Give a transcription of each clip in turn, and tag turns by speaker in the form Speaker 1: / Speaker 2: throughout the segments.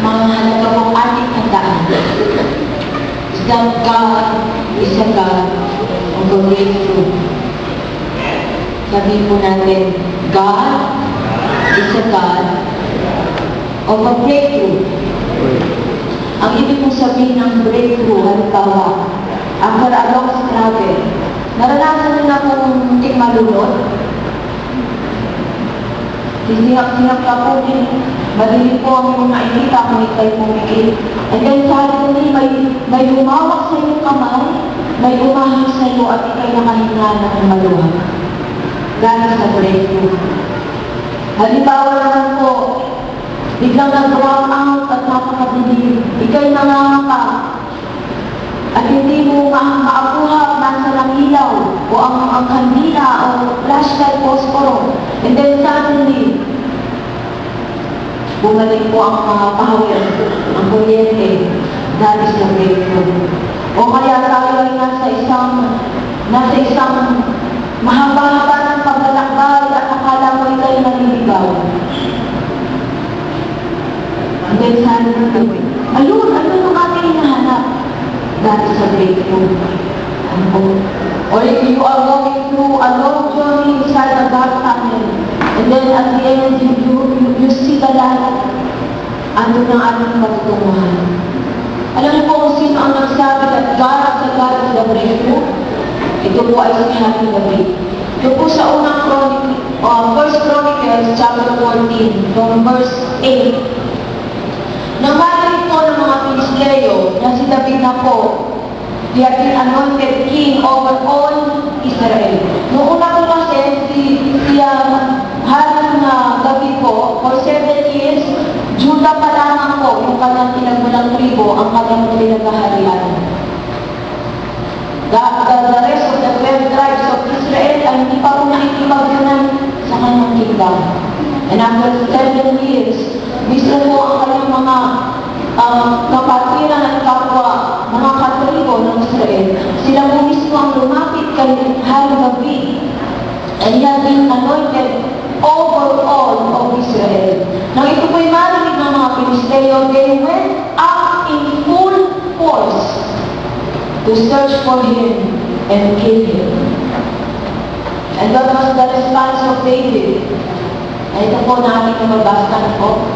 Speaker 1: mahalaga pong ating tandaan. That God is a God of a breakthrough. Sabihin po natin, God is a God of a breakthrough. Ang ibig kong sabihin ng breakthrough, halimbawa, after a long struggle, naranasan nyo na kung munting malulot. Sinihap-sinihap ka po din. Madilim po ang mga inita kung ikay pumikit. And then suddenly, may humawak sa iyong kamay, may umahang sa iyo at ikay nakahinga ng maluwag. Dahil sa breakthrough. Halimbawa naman po, biglang nag-drown out at napakadilim. Ikay nangangapa. At hindi mo maabuha nasa lang ilaw o ang kandila o flashlight posporo. And then suddenly, bumalik po ang mga pahawin, ang kuryente, dahil sa breakthrough. O kaya tayo ay nasa isang mahaba-haba ng paglalakbay at akala mo ikay naliligaw. And then suddenly, ayun ang ating hinahanap. That is a breakthrough. Or if you are going through a long journey inside a dark tunnel, and then at the end you see the light, ano ng ating patutunguhan. Alam niyo po kung sino ang nagsabi that God is the God of the breakthrough? Ito po ay si Happy David. Ito po sa unang First Chronicles chapter 14, from verse 8. Nang marinig po ng mga Pilisteo na si David na po, he had been anointed king over all Israel. Noong una po kasi, hari na David po, for 7 years, Judah pa lamang po, yung kanyang pinagmulang tribo, ang kanyang pinagaharian. The rest of the 12 tribes of Israel ay hindi pa po nakikipagyanan sa kanyang kingdom. And after 7 years, mismo po ang kanyang mga kapatiran at kapwa, mga katribo ng Israel, sila po mismo ang lumapit kay Hari David. And he had been anointed over all of Israel. Nang ito po'y marinig ng mga Pilisteo, they went up in full force to search for him and kill him. And that was the response of David. Ito po natin na magbastan po.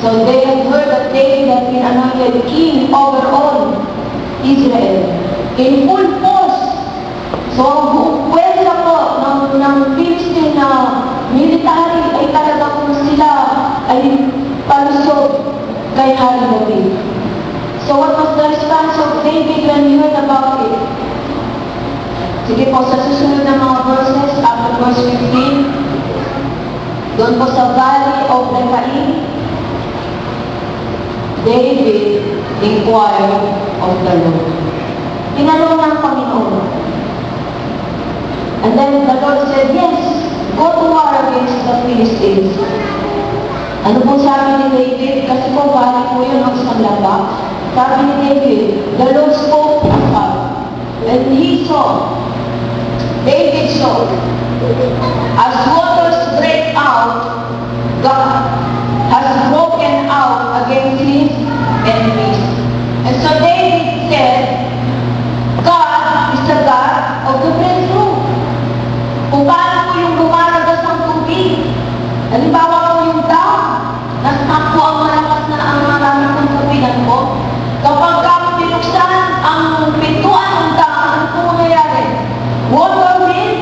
Speaker 1: So they had heard that David had been anointed king over all Israel in full force. So ang pwede po ng Philistine na military ay talaga po sila ay palusog kay Hari David. So what was the response of David when he heard about it? Sige po, sa susunod na mga verses, after verse 15, doon po sa Valley of Rephaim, David inquired of the Lord. Tinanong ng Panginoon. And then the Lord said, yes, go to war against the Philistines. Ano po sabi ni David? Kasi po, bali po yun ang isang laba. Sabi ni David, the Lord spoke to God. And he saw, David saw, as waters break out, God has broken out against his enemies. And so David said, God is the God of the breakthrough. Kung paano po yung lumalagas ng tubig, halimbawa po yung dam, nasak po ang malakas na ang maraming ng tubigan po, kapag pinuksan ang pintuan ng dam, ano po mangyayari? Water will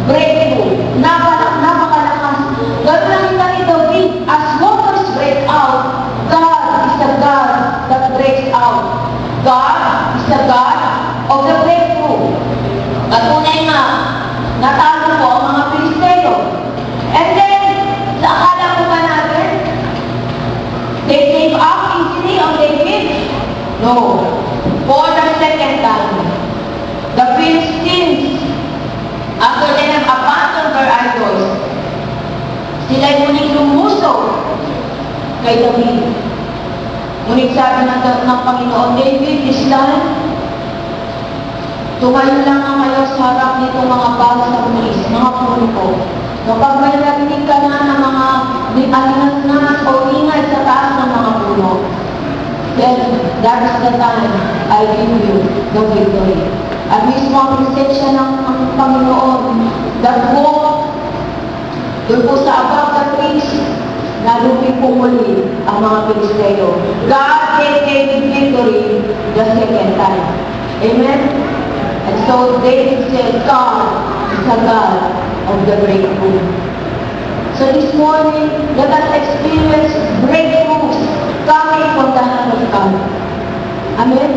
Speaker 1: breakthrough. Napakalakas. Ganoon lang yung ni David, as waters break out, God is the God that breaks out. God is the God of the breakthrough. At tunay nga, natalo po ang mga Pilisteo. And then, sa akala po ba natin, they gave up easily on David? No. For the second time, the Philistines, after they have abandoned their idols, sila'y muling lumusog kay David. Ngunit sabi ng Panginoon, David, this time, tumayo lang ang kayo sa harap nito mga bala sa pulis, mga punto. Kapag may narinig ka na ng mga alingas o ingay sa taas ng mga puno, then that is the time I give you the victory. At mismo ang presensya ng Panginoon, that walk, doon po sa above the trees, nalupin po muli ang mga Pilisteo. God gave David victory the second time. Amen? And so David said, God is a God of the breakthrough. So this morning, let us experience breakthroughs coming from the hand of God. Amen?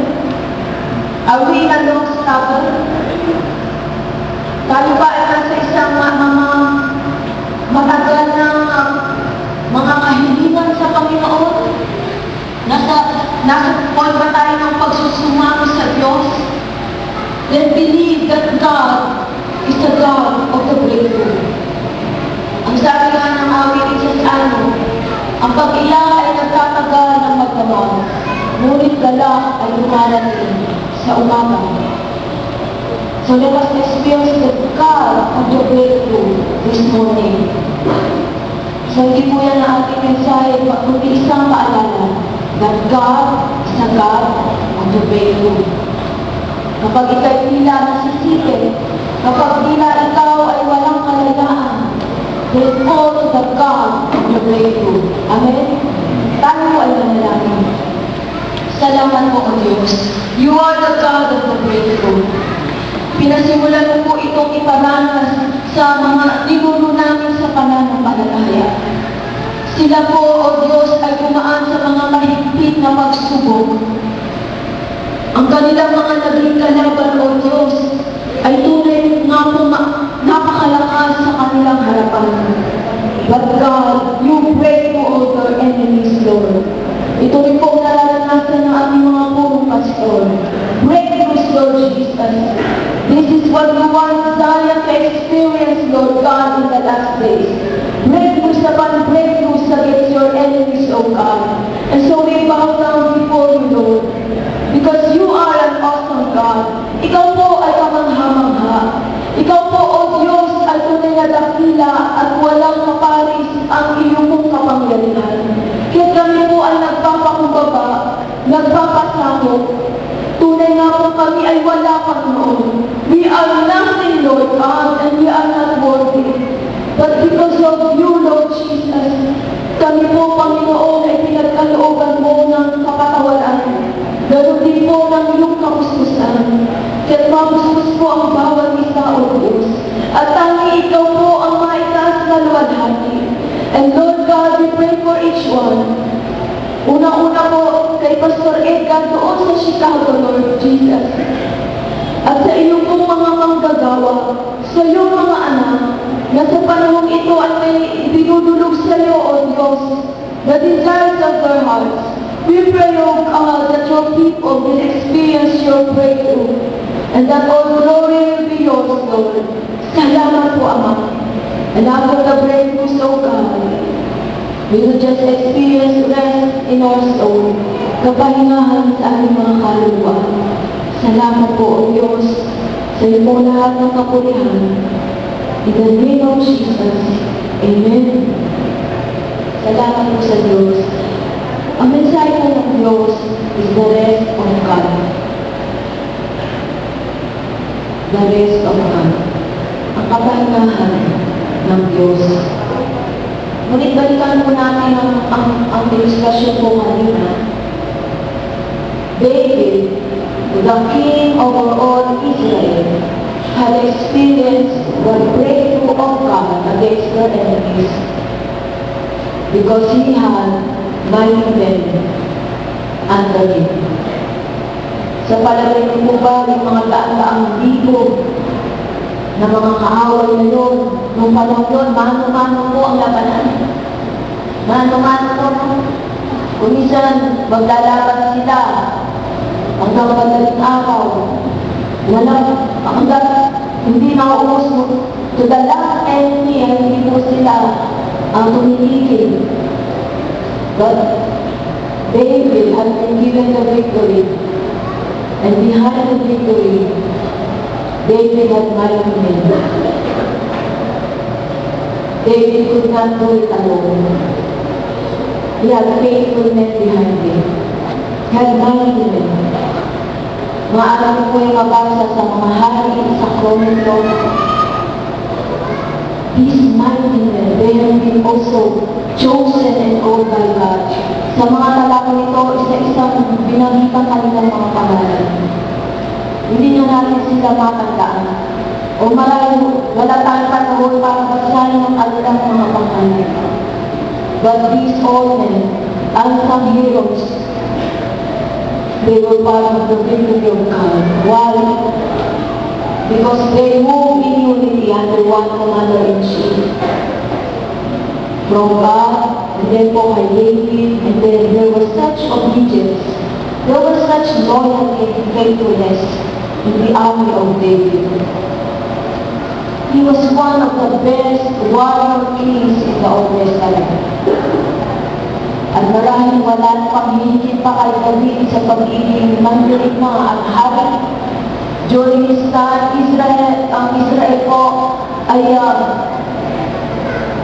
Speaker 1: Are we in a long struggle? Tayo ba ay nasa isang matagal na mga kahilingan sa Panginoon? Nasa point ba tayo ng pagsusumamo sa Diyos? Then believe that God is the God of the breakthrough. Ang sabi nga ng awit sa ang pag-ila ay nagtatagal ng magdamag, ngunit galak ay dumarating sa umaga. So let us experience the God of the breakthrough this morning. So hindi po yan ang ating mensahe, kundi isang paalala that God is a God of the breakthrough. Kapag ikaw'y tila nasisipin, kapag tila ikaw ay walang kalayaan, then call to the God of the breakthrough. Amen? Tayo ay manalangin. Salamat po, O Diyos. You are the God of the breakthrough. Pinasimulan mo po itong iparanas sa mga ninuno namin sa pananampalataya. Sila po, O Diyos, ay dumaan sa mga mahigpit na pagsubok. Ang kanilang mga naging kalaban, O Diyos, ay tunay nga po napakalakas sa kanilang harapan. But God, you break to all their enemies, Lord. Ito rin po nararanasan ng aming mga purong pastor. Breakthroughs, Lord Jesus. This is what we want Zion to experience, Lord God, in the last days. Breakthroughs upon breakthroughs against your enemies, O God. And so we bow down before you, Lord. Because you are an awesome God. Ikaw po ay kamangha-mangha. Ikaw po, O Diyos, ay tunay na dakila at walang kaparis ang iyong mong kapangyarihan. Kaya kami po ay nagpapakumbaba, nagpapasakot. Tunay nga po kami ay wala Panginoon. We are nothing, Lord God, and we are not worthy. But because of you, Lord Jesus, kami po, Panginoon, ay pinagkalooban mo ng kapatawaran. Ganoon din po ng iyong kapustusan. Kaya mapustos po ang bawat isa, O Diyos. At tangi ikaw po ang maitaas na luwalhati. And Lord God, we pray for each one. Una-una po kay Pastor Edgar doon sa Chicago, Lord Jesus. At sa iyong pong mga manggagawa, sa iyong mga anak, na sa panahong ito at may binudulog sa iyo, O Diyos, the desires of their hearts. We pray, O God, that your people will experience your breakthrough and that all glory will be yours, Lord. Salamat po, Ama. And after the breakthroughs, O God, we will just experience rest in our soul, kapahingahan sa ating mga kaluluwa. Salamat po, O Diyos, sa iyo po lahat ng kapulihan. In the name of Jesus, Amen. Salamat po sa Diyos. Ang mensahe po ng Diyos is the rest of God. The rest of God. Ang kapahingahan ng Diyos. Ngunit balikan po natin ang discussion po kanina. David, the king over all Israel, had experienced the breakthrough of God against their enemies because he had mighty men under him. Sa palagay ko po ba yung mga daan-daang libo na mga kaaway na yun, nung panahon yun, mano-mano po ang labanan. Mano-mano po. Kung minsan, maglalaban sila hanggang madaling araw. Hanggang hindi mauubos mo. To the last enemy, hindi po sila ang tumitigil. But David had been given the victory. And behind the victory, David had mighty men. David could not do it alone. He had faithfulness behind him. He had mindfulness. Maaari po yung mabasa sa mga hari sa Chronicles. His mindfulness, they have been also chosen and called by God. Sa mga lalaki nito, isa-isang binagitan kanilang mga pangalan. Hindi na natin sila matandaan. O marami, wala tayong panahon para basahin ang kanilang mga pangalan. But these old men, unsung heroes, they were part of the victory of God. Why? Because they move in unity under one commander-in-chief. From God, and then po kay David, and then there was such obedience, there was such loyalty and faithfulness in the army of David. He was one of the best warrior kings in the Old Testament. At maraming walang paghihigit pa kay David sa pagiging mandirigma at hari. During his time, ang Israel po ay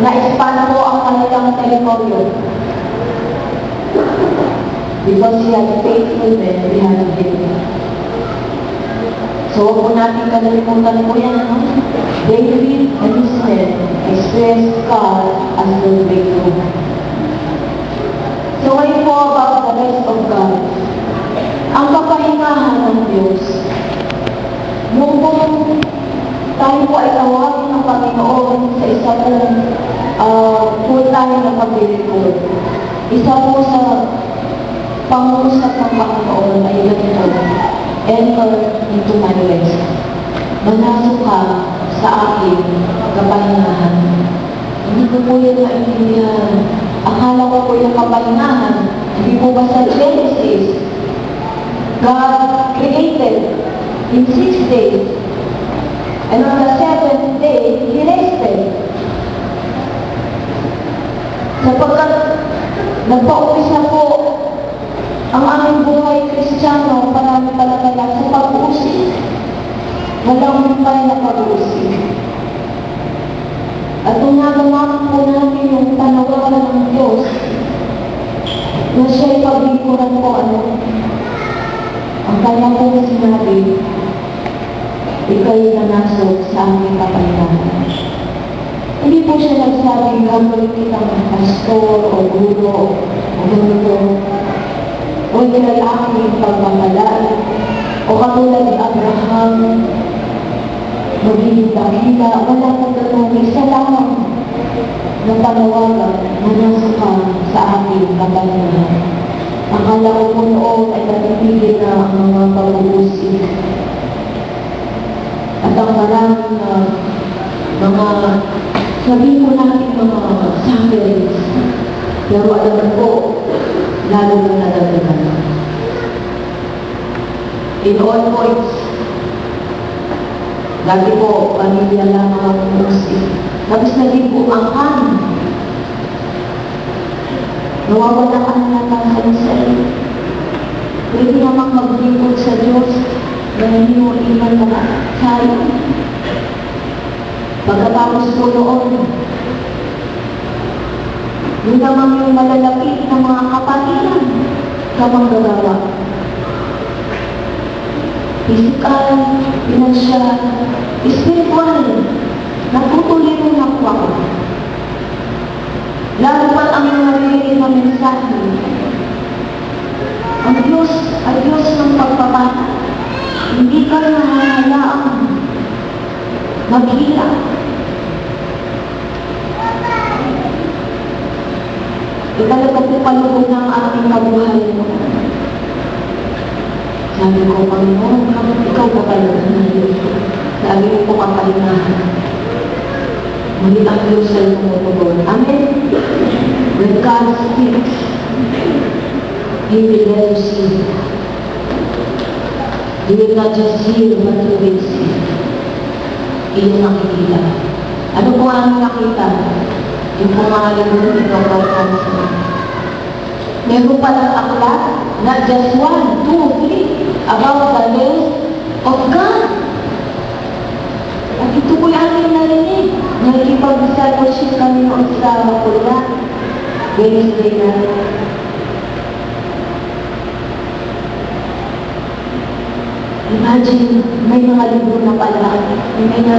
Speaker 1: na-expand po ang kanilang teritoryo. Because he had faithfulness behind him. So, huwag po natin kalalimutan po yan, ano? David and his men expressed God as the breakthrough. So, ngayon po about the rest of God. Ang kapahingahan ng Diyos. Nung tayo po ay tawagin ng Panginoon sa isa pong full-time na pag-record. Isa po sa pangusap ng Panginoon ay ganito, enter into my rest. Manasok ka sa aking kapahingahan. Hindi ko po yan maintindihan. Akala ko po yung kapahingahan. Hindi po ba sa Genesis, God created in 6 days. And on the 7th day, He rested. Sapagkat nagpa-umpisa po ang aming buhay Kristiyano, marami talaga lang sa pag-uusig. Walang humpay na pag-uusig. At kung nagawa po natin yung panawagan ng Diyos, na siya'y paglikuran po ang kanya pong sinabi, ikaw'y nanasok sa aming kapahingahan. Hindi po siya nagsabing gagawin kitang pastor o guro o ganito o nilay aking pagmamalaan o katulad ni Abraham magiging dakila. Wala pong ganun. Isa lamang ng panawagan na nasok ka sa aking kapahingahan. Akala ko po noon ay natipigil na ang mga pag-uusig. At ang maraming mga sabihin ko natin mga sufferings. Pero alam ko, lalo na nadagdagan. In all points, dati po, pamilya lang ang musik. Tapos naging buangkan. Nawawala ka na lang sa iyo. Pwede namang maglingkod sa Diyos na hindi mo iman na tayo. Pagkatapos po noon, yun naman yung malalapit ng mga kapatiran kamang gagawa. Physical, financial, spiritual, natutuloy mo na po ako. Lalo pa ang naririnig na mensahe. Ang Diyos ay Diyos ng pagpapata. Hindi ka nahahayaang maghila. Italaga po palugod ng ating mabuhay mo. Sabi ko, Panginoon, ikaw ka pala na Diyos. Sabi ko po kapalingahan. Ngunit ang Diyos ay tumutugon. Amen? When God speaks, He will let you see. You will not just hear, but you will see. Iyong nakikita. Ano po ang nakita? Yung pumangalan mo ito about cancer. Meron palang aklat, not just 1, 2, 3, about the love of God. At ito po yung aking narinig. Nakikipag-discipleship kami Wednesday na. Imagine, may mga libro na pala, may nga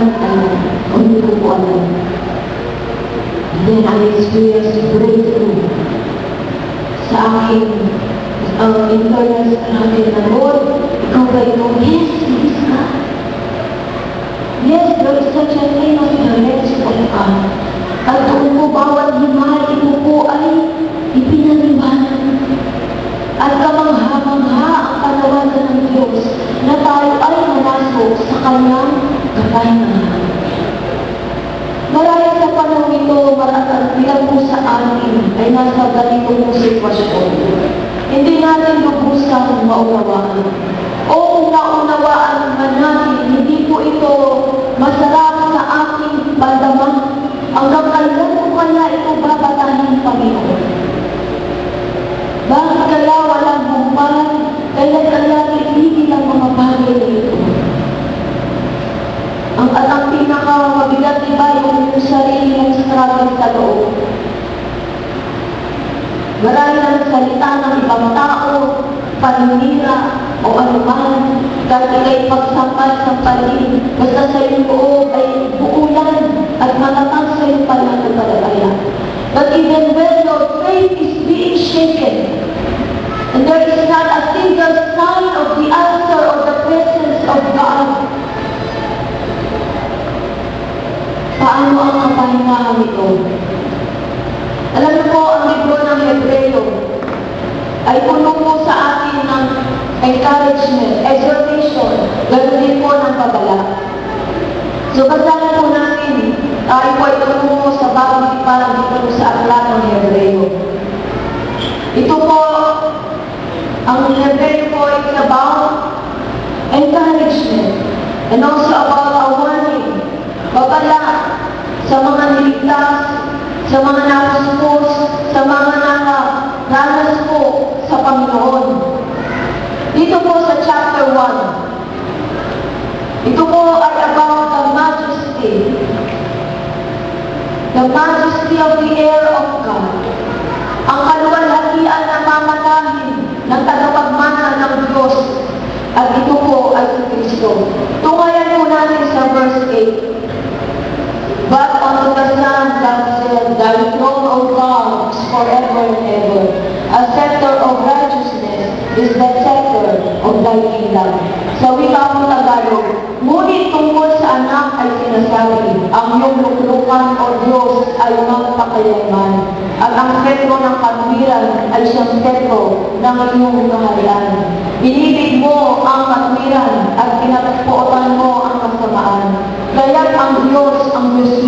Speaker 1: hindi ko po alam. And then I experienced breakthrough sa aking internal natin na, Lord, ikaw ba ito? Yes, yes ka. Yes, there is such a thing as the rest of God. At doon po bawat himal, ito po ay ipinaniwanan. At kamangha-mangha ang panawagan ng Diyos na tayo ay manasok sa Kanyang kapahingahan. Marahil sa panahon ito, ilan po sa atin ay nasa ganito mong sitwasyon. Hindi natin lubusang maunawaan. O kung naunawaan man natin, hindi po ito masarap sa ating pandaman. Hanggang kailan po kaya ito babatahin, Panginoon? Bakit kaya walang bumpay? Kailan kaya titigil ang mga bagay na ito? Ang pinakamabigat, diba, yung sarili ng struggle sa loob. Marami ng salita ng ibang tao, paninira, o anuman, kahit ikay pagsampal-sampalin, basta sa iyong loob ay buulan at matatag sa iyong pananampalataya. But even when your faith is being shaken, and there is not a single sign of the answer or the presence of God, paano ang kapahingahan ito? Alam niyo po, ang libro ng Hebreo ay puno po sa atin ng encouragement, exhortation, ganoon din po ng babala. So, basahin po natin, tayo po ito po sa bagong tipan dito sa aklat ng Hebreo. Ito po, ang Hebreo po is about encouragement and also about a warning, babala sa mga niligtas, sa mga napuspos, sa mga nakaranas po sa Panginoon. Dito po sa chapter 1, ito po ay about the majesty of the air of God. Ang kaluwalhatian na mamatahin ng tagapagmana ng Diyos. At ito po ay si Kristo. Tungayan po natin sa verse 8. But unto the Son God said, Thy throne, O God, is forever and ever. A scepter of righteousness is the scepter of Thy kingdom. Sa wika po Tagalog, ngunit tungkol sa anak ay sinasabi, ang iyong luklukan o Diyos ay magpakailanman. At ang sentro ng katwiran ay siyang sentro ng iyong kaharian. Inibig mo ang katwiran at pinagpuotan mo ang kasamaan. Kaya't ang Diyos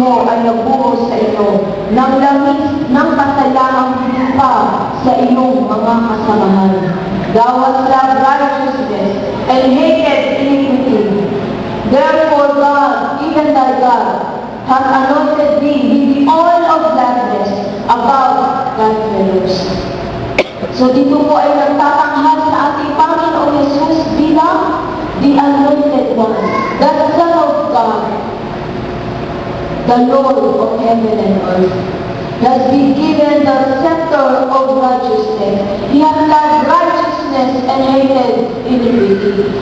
Speaker 1: mo ay nagbuhos sa iyo ng langis ng kasayaang pa sa iyong mga kasamahan. Thou hast loved righteousness and hated iniquity. Therefore God, even thy God, hath anointed thee with the oil of gladness above thy fellows. So dito po ay nagtatanghal sa ating Panginoon Jesus bilang the anointed one, the Son of God, the Lord of heaven and earth. He has been given the scepter of righteousness. He has loved righteousness and hated iniquity.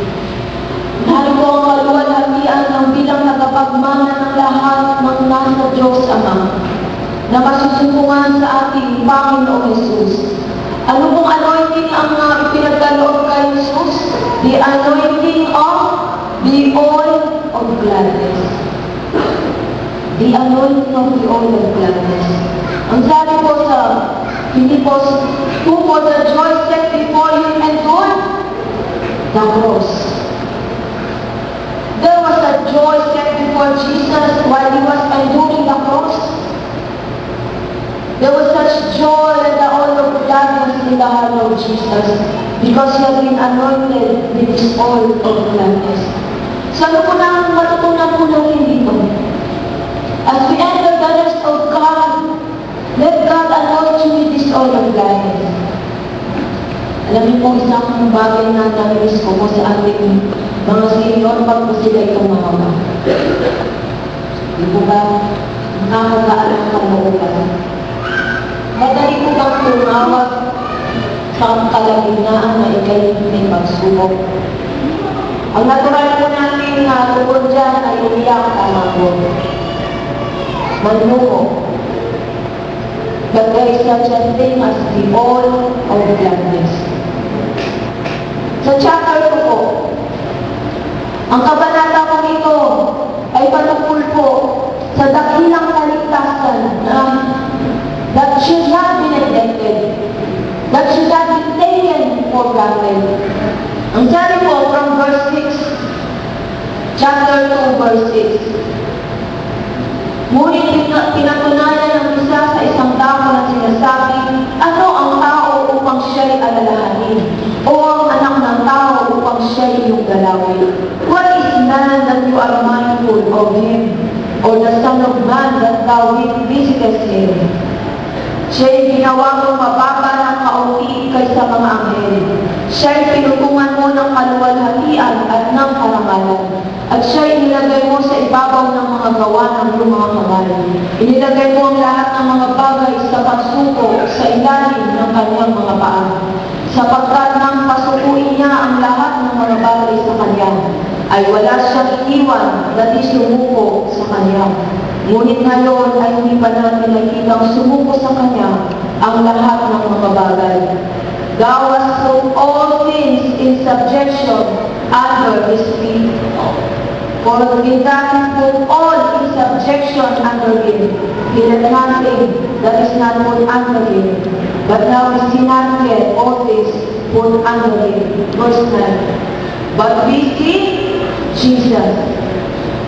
Speaker 1: Narito ang kaluwalhatian ng bilang nagapagmana ng lahat ng nasa Diyos Ama na masusupungan sa ating Panginoong Jesus. Ano pong anointing ang ipinagkaloob kay Jesus? The anointing of the oil of gladness. The anointing of the oil of gladness. Ang sabi po sa Philippos, who for the joy set before him endured the cross. There was a joy set before Jesus while he was enduring the cross. There was such joy and the oil of gladness in the heart of Jesus because he had been anointed with this oil of gladness. So ano po na matutunan po natin dito? As we enter the rest of God, let God anoint you with this oil of gladness. Alam niyo po, isang bagay na namiss ko po sa ating mga senior pag po sila itong mahaba. Di po ba nakakaalam kalooban? Madali po bang tumawag sa kalagitnaan na ikay may pagsubok? Ang natural po natin na tungkol dyan ay umiyak tama po. Manluko. But there is such a thing as the all of gladness. Sa chapter 2 po, ang kabanata po ito ay patungkol po sa dakilang kaligtasan na that should not be neglected, that should not be taken for granted. Ang sabi po from verse 6, chapter 2 verse 6, ngunit pinatunayan ng isa sa isang tao na sinasabi, ano ang tao upang siya'y alalahanin? O ang anak ng tao upang siya'y iyong galawin? What is man that you are mindful of him? Or the son of man that thou visitest him? Siya'y ginawa mong mababa ng kaunti kaysa mga anghel. Siya'y pinutungan mo ng kaluwalhatian at ng karangalan. At siya'y inilagay mo sa ibabaw ng mga gawa ng iyong mga kamay. Inilagay mo ang lahat ng mga bagay sa pagsuko sa ilalim ng kanyang mga paa. Sapagkat nang pasukuin niya ang lahat ng mga bagay sa kanya, ay wala siyang iniwan na di sumuko sa kanya. Ngunit ngayon ay hindi pa natin nakikitang sumuko sa kanya ang lahat ng mga bagay. Thou hast put all things in subjection under his feet. For in that he put all in subjection under him, he had nothing that is not put under him. But now is he not yet all things put under him. Verse 9. But we see Jesus,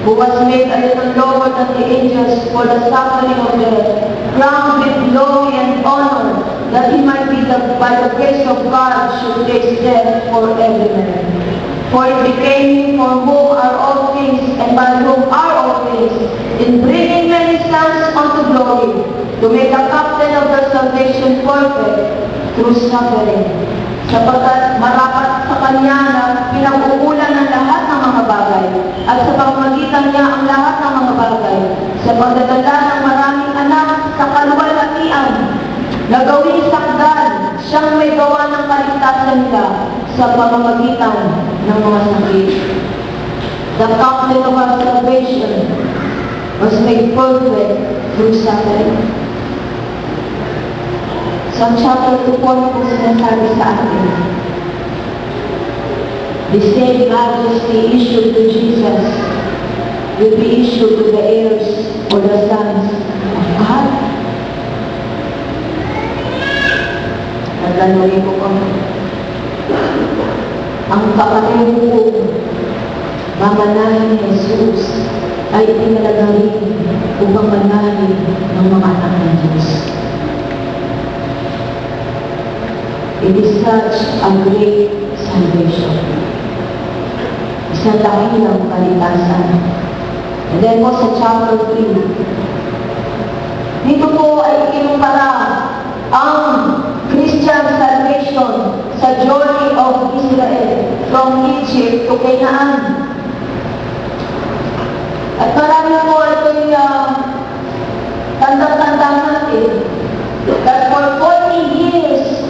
Speaker 1: who was made a little lower than the angels for the suffering of death, crowned with glory and honor, that he might be by the grace of God should taste death for every man. For it became him for whom are all things, and by whom are all things, in bringing many sons unto glory, to make the captain of their salvation perfect through suffering. Sapagkat marapat sa kanya na pinag-uulan ng lahat ng mga bagay, at sa pamamagitan niya ang lahat ng mga bagay, sa pagdadala ng maraming anak sa kaluwalhatian, na gawing sakdal, siyang may gawa ng kaligtasan nila sa pamamagitan ng mga sakit. The captain of our salvation was made perfect through suffering. Sa chapter 2 po sinasabi sa atin, the same majesty issued to Jesus will be issued to the heirs or the sons of God. Naglalagay po kami. Ang kapatid po, mamanahin ni Jesus ay pinalagay upang manahin ng mga anak ng Diyos. It is such a great salvation. Isang dakilang kaligtasan. And then po sa chapter 3, dito po ay ikinumpara ang Christian salvation sa journey of Israel from Egypt to Canaan. At marami po ito'y tanda-tanda natin that for 40 years,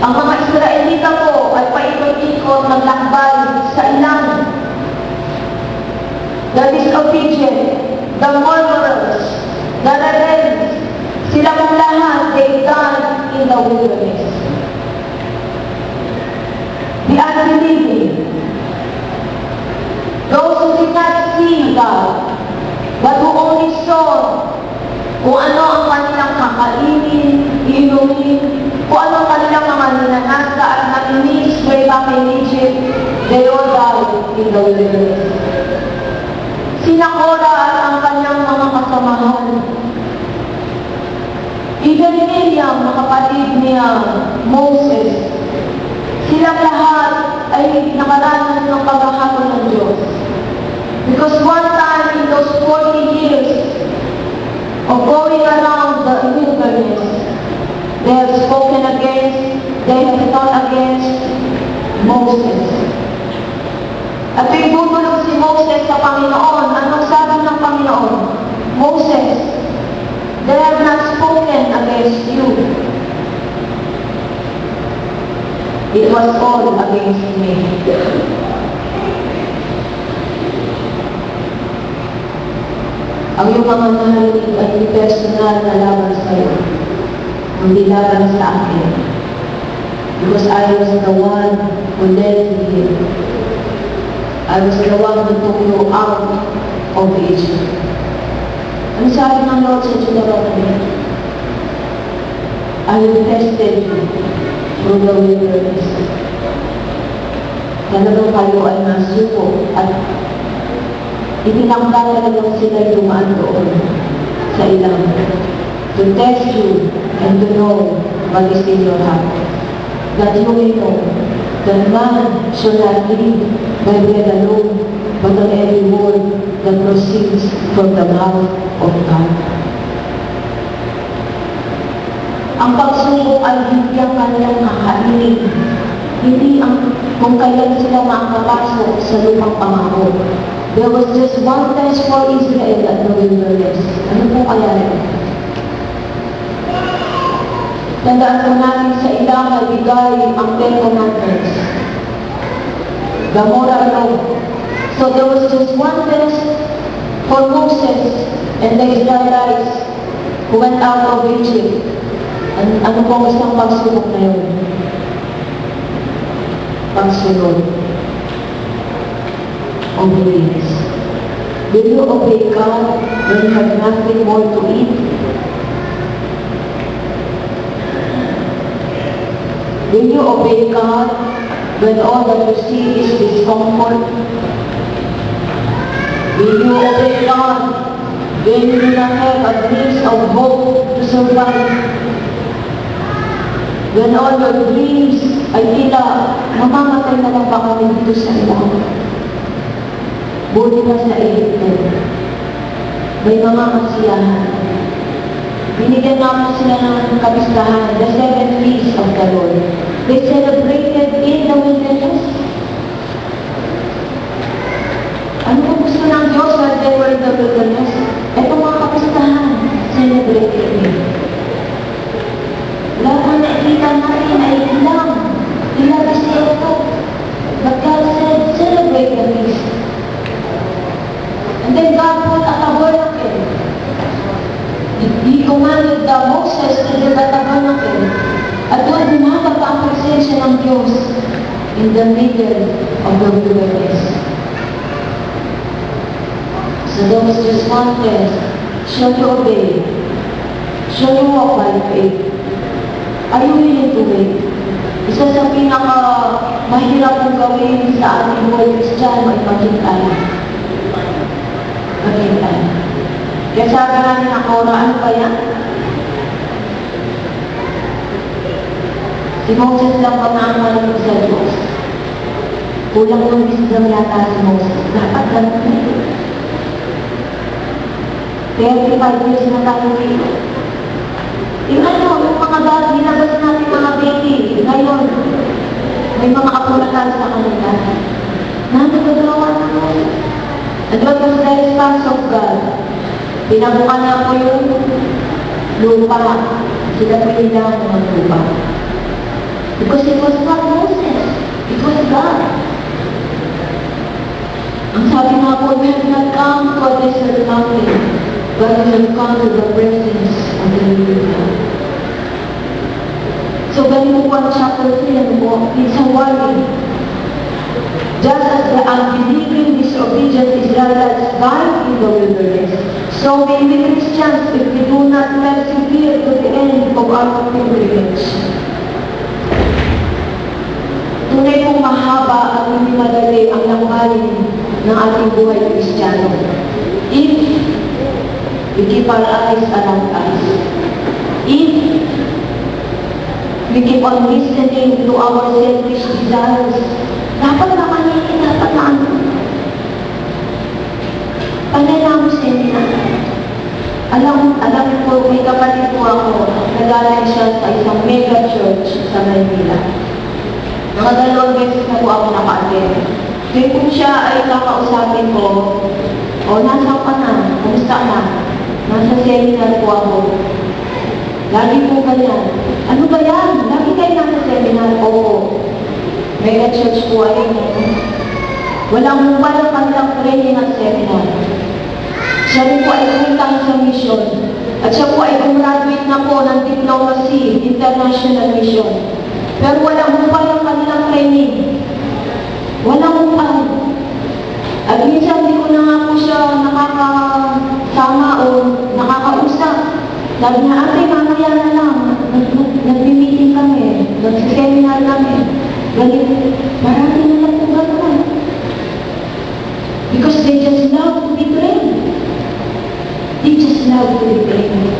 Speaker 1: ang mga Israelita po ay paikot-ikot naglakbay sa ilang. The disobedient, the murderers, the rebels, sila pong lahat, they died in the wilderness. The unbelieving, those who did not see God, but who only saw kung ano ang kanilang kakainin, inumin, kung ano ang kanilang mga ninanasa at naninis way back in Egypt, they all died in the wilderness. Sina Korah at ang kanyang mga kasamahan. Even Miriam, mga kapatid niya, Moses, silang lahat ay nakaranas ng paghahabol ng Diyos. Because one time in those 40 years of going around the wilderness, they have spoken against, they have thought against Moses. At ibubulog si Moses sa Panginoon. Anong sabi ng Panginoon? Moses, They have not spoken against you. It was all against me. Ang iyong mga narinig ay personal na laban sa iyo, hindi laban sa akin. Because I was the one who led you here. I was the one who took you out of Egypt. Ang sabi ng Lord sa Deuteronomy, I will tested you through the wilderness. Talagang kayo ay nasuko at itinanggal talagang sila dumaan doon sa ilang to test you and to know what is in your heart. That you may know that man shall not live by bread alone, but on every word that proceeds from the mouth of God. Ang pagsubok ay hindi ang kanilang nakainig. Hindi ang kung kailan sila makapasok sa lupang pangako. There was just one test for Israel at the wilderness. Ano po kaya rin? Tandaan po natin sa ilang nabigay ang Ten Commandments. The moral law. So there was just one test for Moses and the Israelites who went out of Egypt. Ano po ang isang pagsubok na yun? Pagsunod. Obedience. Will you obey God when you have nothing more to eat? Will you obey God when all that you see is discomfort? Will you obey God when you do not have a glimpse of hope to survive? When all your dreams ay tila mamamatay na lang ba kami dito sa ilang? Buti na sa Egypto, may mga kasiyahan. Binigyan namin sila ng kapistahan, the 7 feasts of the Lord. They celebrated in the wilderness. Ano po gusto ng Diyos when they were in the wilderness? Ito mga kapistahan, celebrated din. Lahat na nakikita natin ay ilang kasi ito. But God said, celebrate the feast. And then God put a tabernacle. He commanded the Moses to build a tabernacle. At doon bumaba pa ang presensya ng Diyos in the middle of the wilderness. So there was just one test. Shall you obey? Shall you walk by faith? Are you willing to wait? Isa sa pinaka-mahirap kong gawin sa ating buhay Kristiyano ay maghintay. Maghintay. Kaya sabi natin ang Korah, ano ba yan? Si Moses lang pa naman sa Diyos. Kulang ng wisdom yata si Moses. Dapat ganun na ito. 35 years na tayo dito. Yung mga ginabas natin mga baby, ngayon, may mga apo na tayo sa kanila. Nagagawa na ko. And what was the response of God? Pinabukan niya ko yung lupa. Sila pinilang ng lupa. Because it was not Moses. It was God. Ang sabi nga po, we have not come to a desert mountain, but we have come to the presence of the living God. So, ganito po ang chapter 3, it's a warning. Just as the unbelieving, disobedient Israelites died in the wilderness, so may we Christians, if we do not persevere to the end of our pilgrimage. Tunay pong mahaba at hindi madali ang lambahin ng ating buhay Kristiyano. If we keep our eyes around us, if we keep on listening to our selfish desires, dapat na kanina, dapat na ano. Panayang sa inyo na. Alam ko, may kapatid po ako, nagaling siya sa isang mega church sa Manila. Mga 2 beses na po ako naka-attend. Kaya kung siya ay kakausapin ko, o nasa ka na, kumusta na? Nasa seminar po ako. Lagi po ganyan. Ano ba yan? Lagi kayo nasa seminar. Oo. Mega church po ay walang mumpa ng kanilang training at seminar. Siya rin po ay puntang sa mission. At siya po ay graduate na po ng diplomacy, international mission. Pero walang mumpa ng kanilang training. Walang mumpa. At minsan hindi ko na nga po siya nakakasama o nakakausap. Sabi niya, ate, mamaya na lang. Nag-meeting kami. Nag-seminar kami. Galit. Marami na lang po gano'n. Because they just love to be trained. They just love to be trained.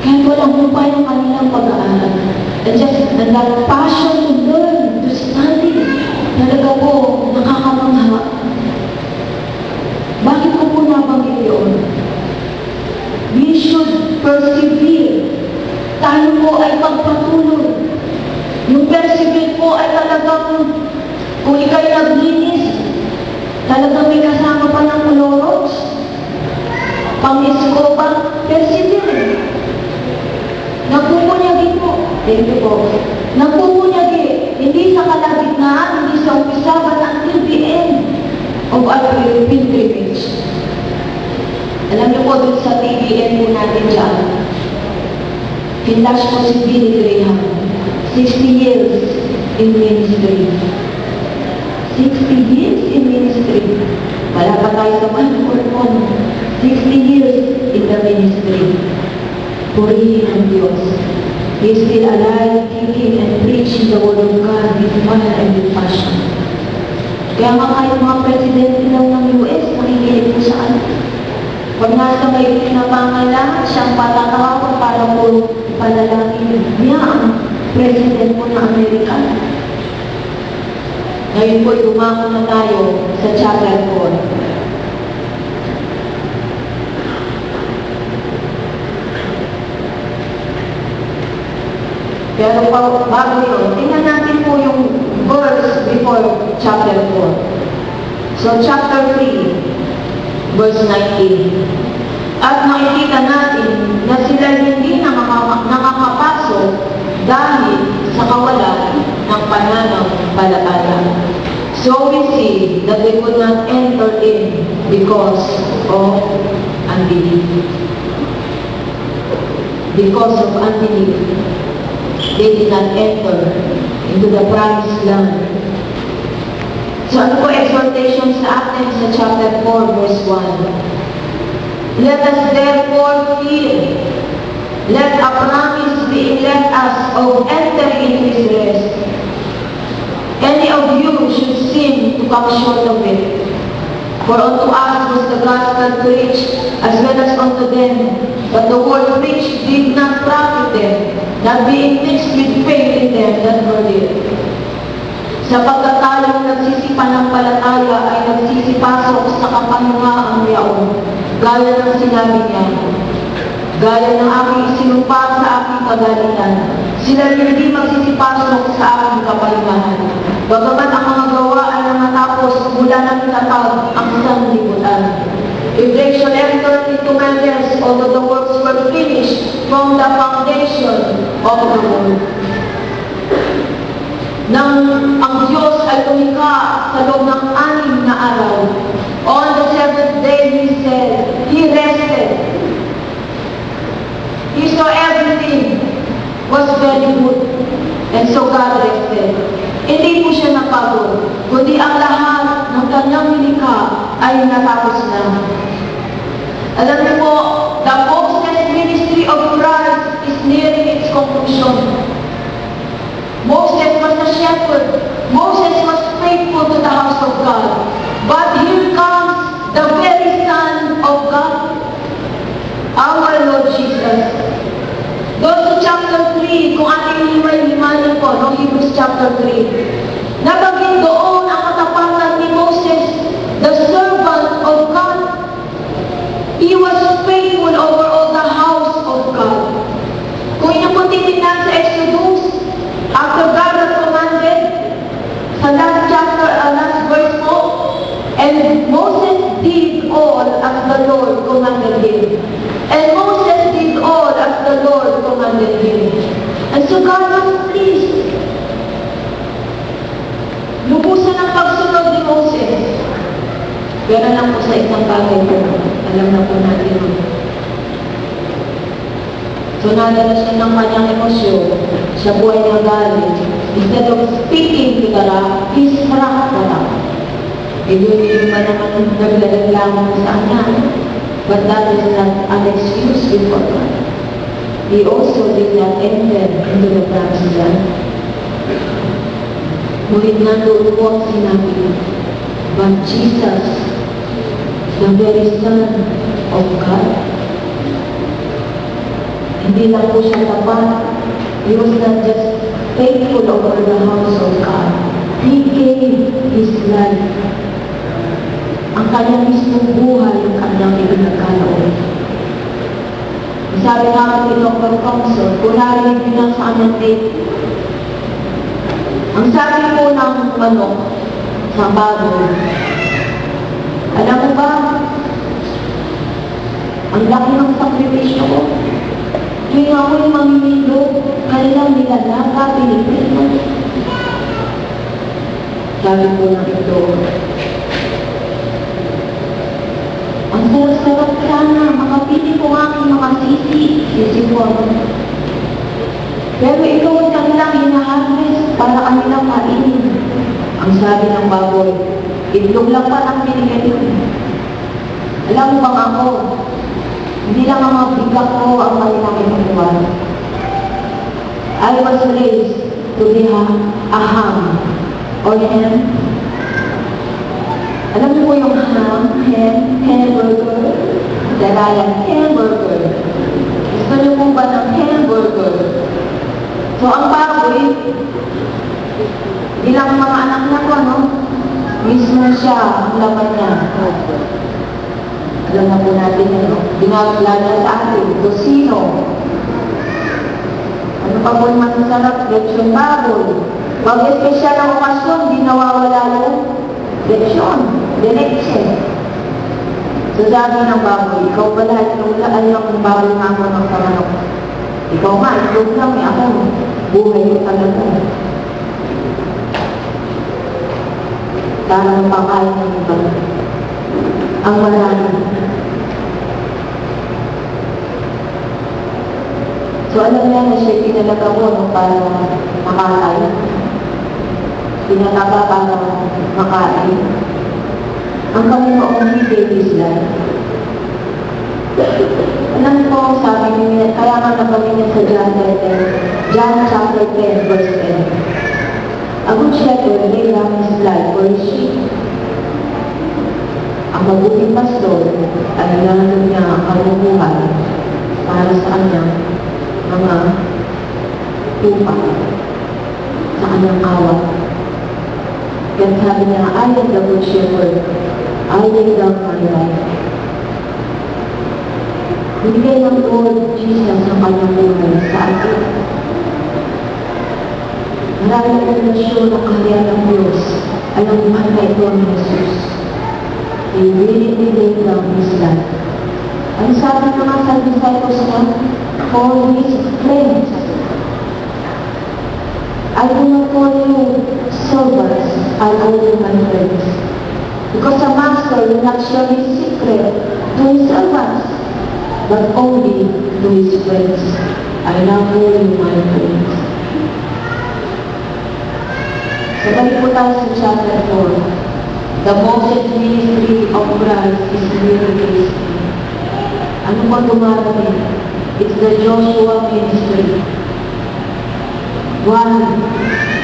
Speaker 1: Kahit walang mumpa yung kanilang pag-aaral. And just another passion to learn, to study. Talaga po, nakakamangha. Bakit ko po nabanggit yun? We should persevere. Tayo po ay pagpatuloy. Yung persevere po ay talagang, kung ikaw'y naglinis, talagang may kasama pa ng Clorox, pang-escoba, persevere. Nagpupunyagi po. Thank you po. Nagpupunyagi. Hindi sa kalagitnaan, hindi sa umpisa, but until the end of our pilgrimage. Alam niyo po, dun sa TBN po natin dyan, pinlash po si Billy Graham, 60 years in ministry. 60 years in ministry. Wala pa tayo sa microphone. 60 years in the ministry. Purihin ang Diyos. He is still alive, thinking and preaching the word of God with fire and with passion. Kaya nga kahit mga presidente lang ng US, nakikinig po sa ano. Pag nasa may pinapangalaman, siyang patatawag para po panalangin niya ang president po ng Amerika. Ngayon po, dumako na tayo sa chapter 4. Pero bago yun, tingnan natin po yung verse before chapter 4. So, chapter 3, verse 19. At makikita natin na sila hindi na nakakapasok dahil sa kawalan ng pananampalataya. So we see that they could not enter in because of unbelief. Because of unbelief, they did not enter into the promised land. So ano po exhortation sa atin sa chapter 4, verse 1? Let us therefore fear, let a promise be left us of entering into His rest. Any of you should seem to come short of it. For unto us was the gospel preached, as well as unto them. But the word preached did not profit them, not being mixed with faith in them that heard it. Sapagkat tayong nagsisipanampalataya ay nagsisipasok sa kapahingaang yaon, gaya ng sinabi niya, gaya ng aking isinumpa sa aking kagalitan, sila hindi magsisipasok sa aking kapahingahan. Bagamat ang mga gawa ay nangatapos mula ng itatag ang sanlibutan. If they shall enter into my rest, although the works were finished from the foundation of the world. Nang ang Diyos ay lumikha sa loob ng 6 na araw, on the 7th day, He said, He rested. He saw everything was very good. And so God rested. Hindi po siya napagod, kundi ang lahat ng kanyang nilikha ay natapos na. Alam niyo po, the Moses ministry of Christ is nearing its conclusion. Moses was a shepherd. Moses was faithful to the house of God. But here comes the very Son of God, our Lord Jesus. Doon sa chapter 3, kung ating himay-himayin po, no, Hebrews chapter 3, nabanggit doon ang katapatan ni Moses, the servant of God. He was faithful over all the house of God. Kung inyo po titignan sa Exodus, after God had commanded, sa last chapter, last verse po, and Moses did all as the Lord commanded him. And Moses did all as the Lord Pero lang po sa isang bagay po, alam na po natin yun. So nadala siya ng kanyang emosyon, siya po ay nagalit. Instead of speaking to the rock, he struck the rock. Hindi ba naman naglalang sa kanya? But that is not an excuse before God. He also did not enter into the promised land. Ngunit nandoon po ang sinabi, but Jesus, the very Son of God, hindi lang po siya tapat. He was not just faithful over the house of God. He gave His life. Ang kanyang mismong buhay, ang kanyang ipinagkaloob. Sabi namin ni Dr. Thompson, kung narinig nyo lang sa kanyang tape, ang sabi po ng manok sa bago, alam mo ba, ang laki ng sakripisyo ko. Tuwing ako'y mamimilo, kanilang nilalaga, pinipino. Sabi po ng ito, ang sarap-sarap sana, makapili ko aking mga sisi po ako. Pero ikaw ang kanilang hinaharvest para kanilang kainin. Ang sabi ng baboy, itlog lang pa ang pinigay. Alam mo bang ako, hindi lang ang mga bigak ko ang kanilang inuwan. I was raised to be a ham or hen. Alam mo po yung ham, hamburger? Dalayan, hamburger. Gusto niyo po ba ng hamburger? So, ang baboy, bilang mga anak na ko, no? Mismo siya, ang laman niya. Alam na po natin yun, no? Binaglaga sa atin, tosino. Ano pa po yung masasarap? Lechon baboy. Pag espesyal ang okasyon, di nawawala yung lechon, leche. So, sabi ng baboy, ikaw pala, inulaan yung baboy nga mo ng kamanok. Ikaw nga, itlog lang, ako, buhay ko talaga. Parang pakain ng iba. Ang marami. So alam niya na siya pinalaga mo no, para makain. Pinalaba para makain. Ang kami maungi baby's life. Alam ko, sabi niya, kaya nga nabawi niya sa John chapter 10, verse 10. A good shepherd lay down his life for his sheep. Ang mabuting pastor ay nilalaman niya ang kabubuhay para sa kanyang mga tupa, sa kanyang awat. Kaya sabi niya, I am the good shepherd. I lay down my life. Binigay ng Lord Jesus ang kanyang buhay sa atin. Maraming relasyon ng kaharian ng Diyos ay ang buhay na ito ng Jesus. He really laid down His life. Ang sabi naman sa disciples niya, for His friends. I do not call you servants, I call you my friends. Because a master will not share his secret to his servants, but only to his friends. I now call you my friends. So, balik po tayo sa chapter 4. The Moses ministry of Christ is really easy. Ano ba dumarating? It's the Joshua ministry. One,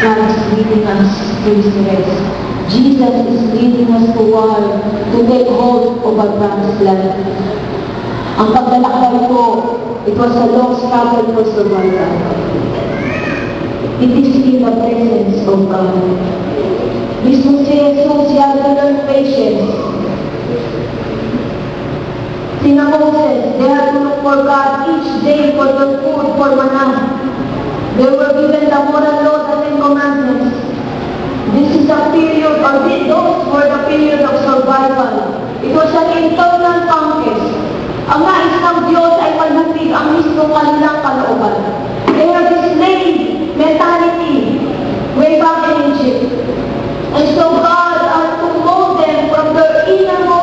Speaker 1: God is leading us to His rest. Jesus is leading us to war, to take hold of our promised land. Ang paglalakbay ko, it was a long struggle for survival. It is in the presence of God. Mismo si Jesus, he had to learn patience. Sina Moses, they had to look for God each day for their food, for manna. They were given the moral law, the Ten Commandments. This is the period, or those were the period of survival. It was an internal conquest. Ang nais ng Diyos ay manhatid ang mismo kanilang kalooban. They have this slave mentality way back in Egypt. And so God has to mold them from their innermost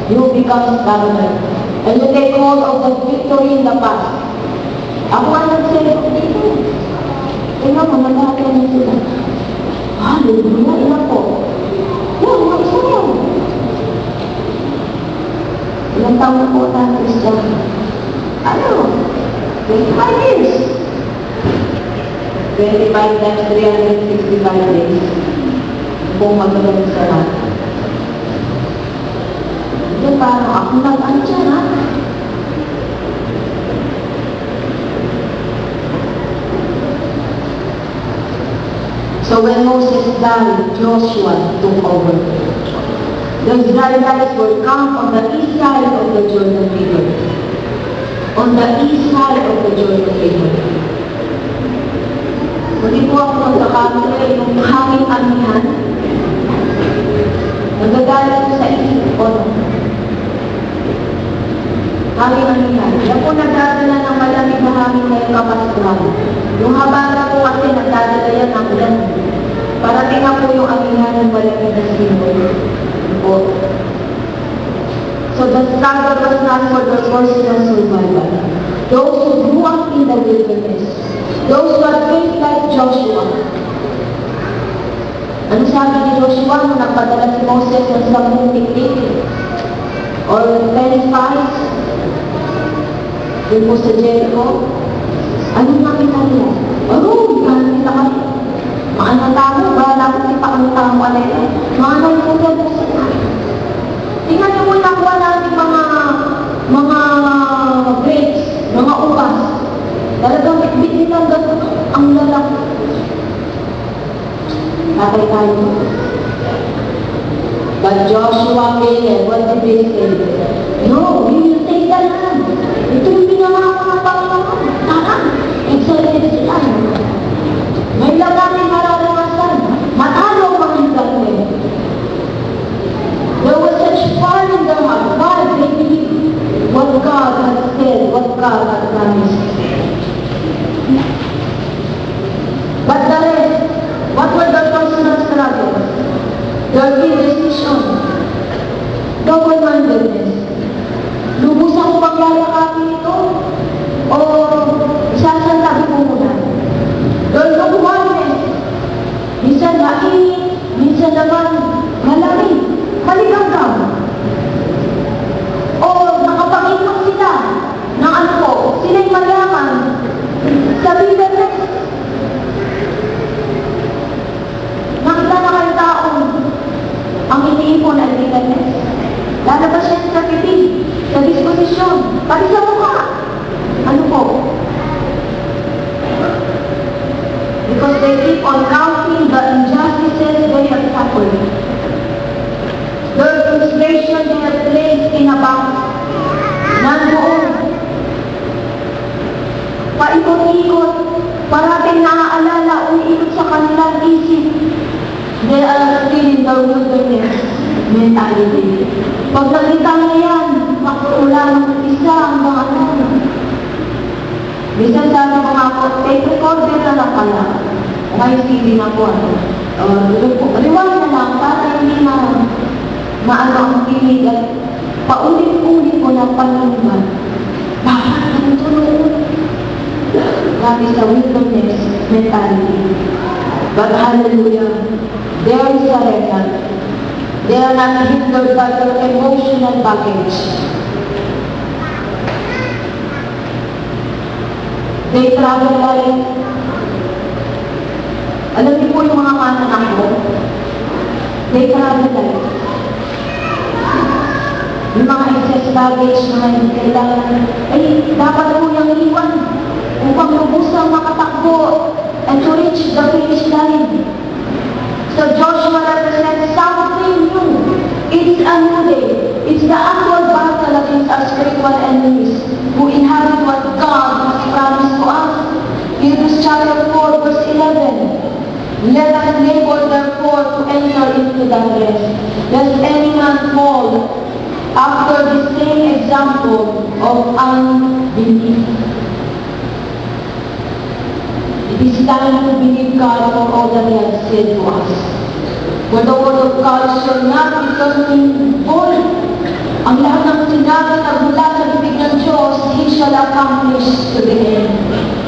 Speaker 1: you become stronger. And you take hold of the victory in the past. Ako ang nag-celebrate dito. Tingnan mo, nag-happy na sila. Hallelujah, ilan po? Yan, mga isa yan. Ilang taon na po tayo, Christian? Ano? 25 years. 25 times 365 days. Kung magaling sa natin. Ito parang ako nag-ano dyan, ha? So when Moses died, Joshua took over. The Israelites were camped on the east side of the Jordan River. On the east side of the Jordan River. Hindi po ako magkakamali yung hangin amihan. Nagagalit ko sa isip ko. Hangin amihan. Yan po nagdadala ng malamig na hangin ngayong kapaskuhan. Yung habana po kasi nagdadala yan ng ulan. Parating na po yung amihan ng malamig na simbol. So the struggle was not for the personal survival. Those who grew up in the wilderness, those who are faith like Joshua. Ano sabi ni Joshua nung nagpadala si Moses ng 10 tiktik? Or 10 spies? Doon po sa Jericho? Ano nakita nila? Ganun nila kami. Mga natamo, bahala ko si pakantamo alay. Mga nagpunan po sila. Tingnan niyo po nakuha natin mga grapes, mga ubas. Talagang bitbit nilang gano'n ang lalaki. Tatay tayo. But Joshua Caleb, what did they say? No, we will take that land. Ito yung pinangako ng Panginoon. Tara, excited sila. May lang natin mararanasan. Matalo ang mga hintay. There was such fire in their heart. Why? They believe what God has said, what God has promised. But the rest, what were the personal struggles? Their indecision, double-mindedness. Lubos ako paglalakatin ito o isasantabi ko muna. Their lukewarmness, minsan mainit, minsan naman malamig, maliganggang. O nakapag-ikot sila ng ano po, sila'y mayaman sa wilderness. Nakita na kayong taong ang iniipon ay wilderness. Lalabas siya sa pipig, sa disposisyon, pati sa mukha. Ano po? Because they keep on counting the injustices they have suffered. Their frustration they have placed in a box. Nandoon. Paikot-ikot, parating naaalala, umiikot sa kanilang isip. They are still in the wilderness mentality. Pag nakita niya yan, makula ng isa hanggang ano. Minsan sabi ko nga po, tape recorder na lang pala. May CD na po. Liwan na lang para hindi maano ang kinig at paulit-ulit ko na panungan. Bakit ganito noon? Grabe sa wilderness mentality. But hallelujah, there is a remnant. They are not hindered by their emotional baggage. They travel like, alam niyo po yung mga anak ko, they travel like, yung mga excess baggage na hindi kailangan, ay dapat po yung iwan upang lubusang makatakbo and to reach the finish line. So Joshua represents something new. It's a new day. It's the actual battle against our spiritual enemies who inhabit what God has promised to us. Hebrews chapter 4 verse 11. Let us labor therefore to enter into that rest, lest any man fall after the same example of unbelief. It is time to believe God for all that He has said to us. For the word of God shall not be turned void. Ang lahat ng sinabi na mula sa bibig ng Diyos, He shall accomplish to the end.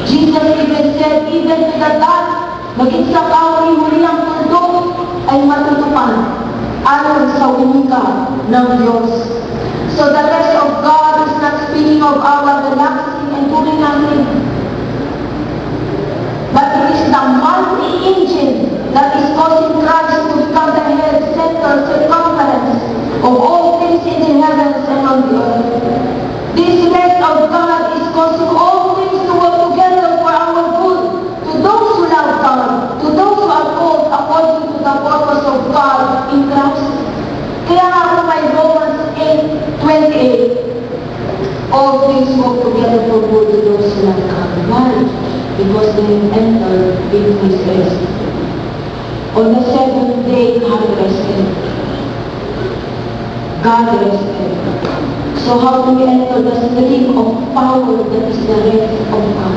Speaker 1: Jesus even said, even to the dust, maging sa kahuli-huli ang tuldok ay matutupan ayon sa wika ng Diyos. So the rest of God is not speaking of our relaxing and doing nothing. But it is the mighty engine that is causing Christ to become the head, center, circumference of all things in the heavens and on the earth. This rest of God is causing all things to work together for our good, to those who love God, to those who are called according to the purpose of God in Christ. Kaya nga po may Romans 8:28, all things work together for good to those who love God. Why? Because they entered into His rest. On the seventh day, God rested. God rested. So how do we enter the stream of power that is the rest of God?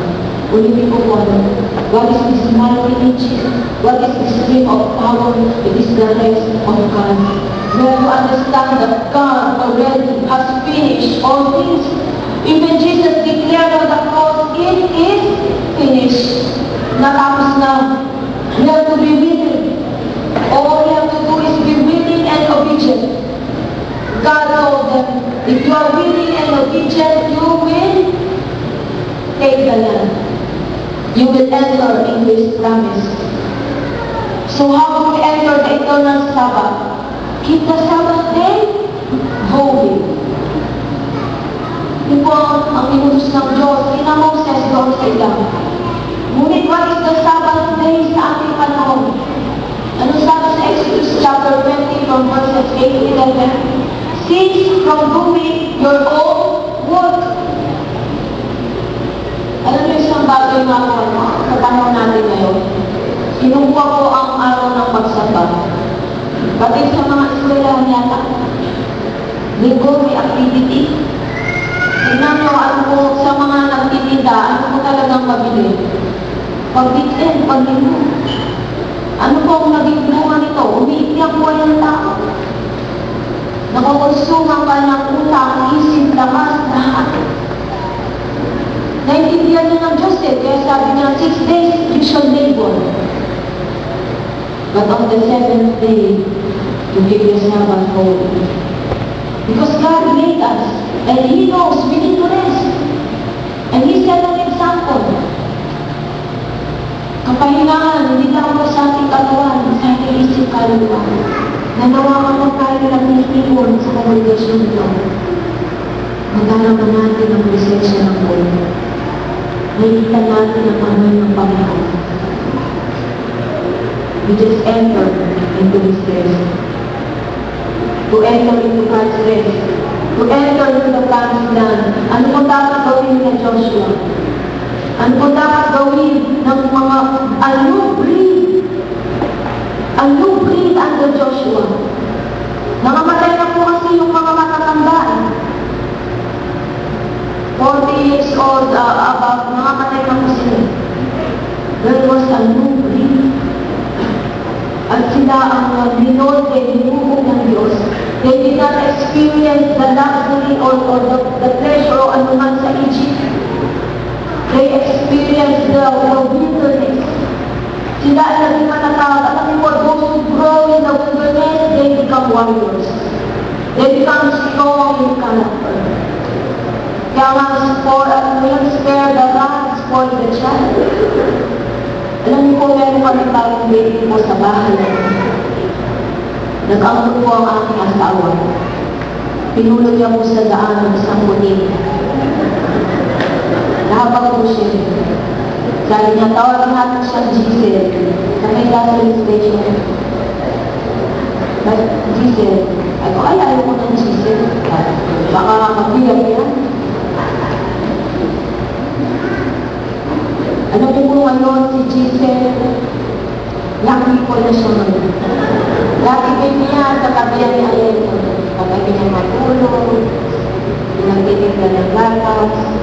Speaker 1: Ulitin ko po, what is this mighty engine? What is the stream of power? It is the rest of God. We have to understand that God already has finished all things. Even Jesus declared on the cross, it is finished. Natapos na. We have to be willing. All we have to do is be willing and obedient. God told them, if you are willing and obedient, you will take the land. You will enter into His promise. So how do we enter the eternal Sabbath? Keep the Sabbath day holy. Ito ang inutos ng Diyos, kina Moses doon sa ilang. Ngunit what is the Sabbath day sa ating panahon? Ano sabi sa Exodus chapter 20 from verses 8 to 11? Cease from doing your own work. Alam niyo isang bagay na sa panahon natin ngayon, kinuha ko ang araw ng pagsabat. Pati sa mga eskwelahan yata, linggo may activity. Tingnan nyo, ano po sa mga nagtitinda, ano po talagang mabili? Pag-weekend, pag-linggo. Ano po ang naging bunga nito? Umiikli ang buhay ng tao. Nakukonsume ang kanyang utang, isip, lakas, lahat. Naintindihan niya ng Diyos kaya sabi niya, 6 days you shall labor. But on the 7th day, you give your Sabbath holy. Because God made us, and He knows we need to rest. And He set an example. Kapahingahan, hindi lang po sa ating katawan, sa ating isip kaluluwa. Nanawakan mo tayo ng pinipon sa kongregasyon ito. Magdalaman natin ang presensya ng Lord. Nakikita natin ang amoy ng Panginoon. We just enter into His rest. To enter into God's rest. To enter into the promised land. Ano po dapat gawin ni Joshua? Ano po dapat gawin ng mga a new breed under Joshua? Nakamatay na po kasi yung mga matatanda. 40 years old above, nakamatay na po sila. There was a new breed. At sila ang binolde, binuhog ng Diyos. They did not experience the luxury or the pleasure o anuman sa Egypt. They experienced the wilderness. Sila ay naging matatawag. Alam niyo po, those who grow in the wilderness, they become warriors. They become strong in character. Kaya nga, spare the rod, spoil the child. Alam niyo po, meron kami tayong baby po sa bahay. Nag-aamot po ang aking asawa. Pinulog niya po sa daan ng isang puting. Nahabang po siya. Sabi niya, tawagin natin siya Giselle. Sa may gasoline station. Giselle. Ako, ayaw ko ng Giselle. Baka magbiyak yan. Alam niyo po ngayon, si Giselle, lucky po na siya ngayon. Lucky baby niya, sa tabihan niya yan. Pagkabi niya matulog, nagtitinda ng gatas.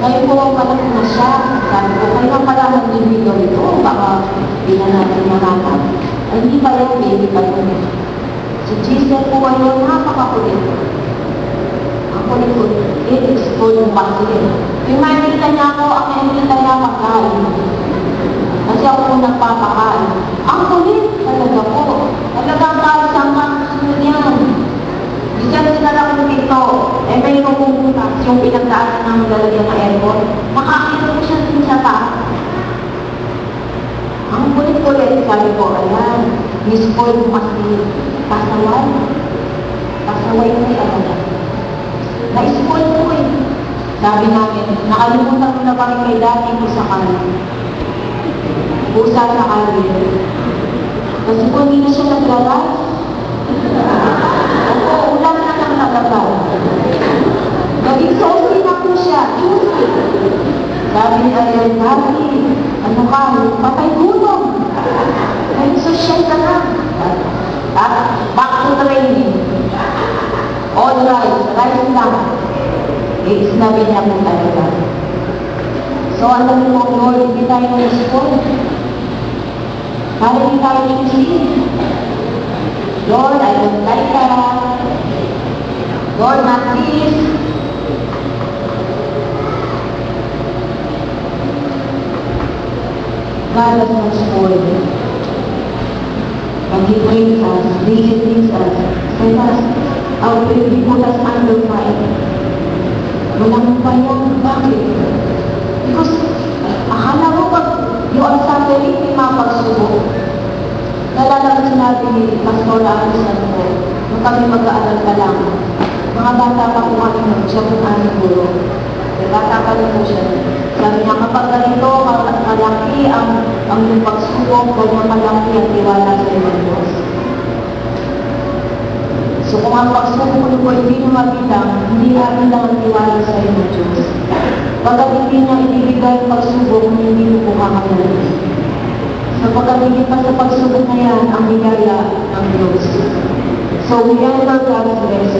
Speaker 1: Ngayon po, malaki na siya. Sabi ko, kaya pala mag-ibigaw ito. Baka hindi na natin makakap. Ay, hindi pa yan, baby pa po. So, Si Jesus po ay napakakulit. Ang kulit-kulit. I-explore yung bakit. Yung makikita niya ako, ang nakikita niya pagkain. Kasi ako po nagpapakain. Ang kulit talaga po. Talagang kahit saan ka susunod yan. Diyan sinala ko dito, mayroon kong butas yung pinagdaanan ng lalagyan ng airport. Makakita ko siya din sa taas. Ang kulit-kulit, sabi ko, ayan, miss-call mo kasi pasaway. Pasaway mo siya agad. Na-spoil ko eh. Sabi namin, nakalimutan ko na kami kay dating usakal. Usa sa kali. Kasi kung hindi na siya naglalay, ulan na ng naglalay. Naging saucy na po siya. Sabi ni Ariel, Daddy, ano ka, patay gulong. Ay, social ka na. At back to training. All right lang. Sinabi niya po talaga. So, alam mo, Lord, hindi tayo na-spoil. Para hindi tayo na-spoil. Lord, I don't like that. Lord, not this. God does not spoil. When He brings us, disciplines us, let us, He put us under fire. Walang bayang. Bakit? Because, akala mo pag you are suffering, may mga pagsubok. Nalala ko sinabi ni Pastor Ramos na po, nung kami mag-aaral pa lang, mga bata pa po kami nun, siya po aming guro. Bata pa rin po siya. Sabi niya, kapag ganito, malaki ang yung pagsubok, ganyan malaki ang tiwala sa ibang Diyos. So kung ang pagsubok po hindi nyo mabilang, hindi namin lang ang tiwala sa ibang Diyos. Pagkat hindi niya ibibigay ang pagsubok, hindi nyo po kakamalit. Sapagkat hindi pa sa pagsubok na yan ang bigaya ng Diyos. So we enter God's rest.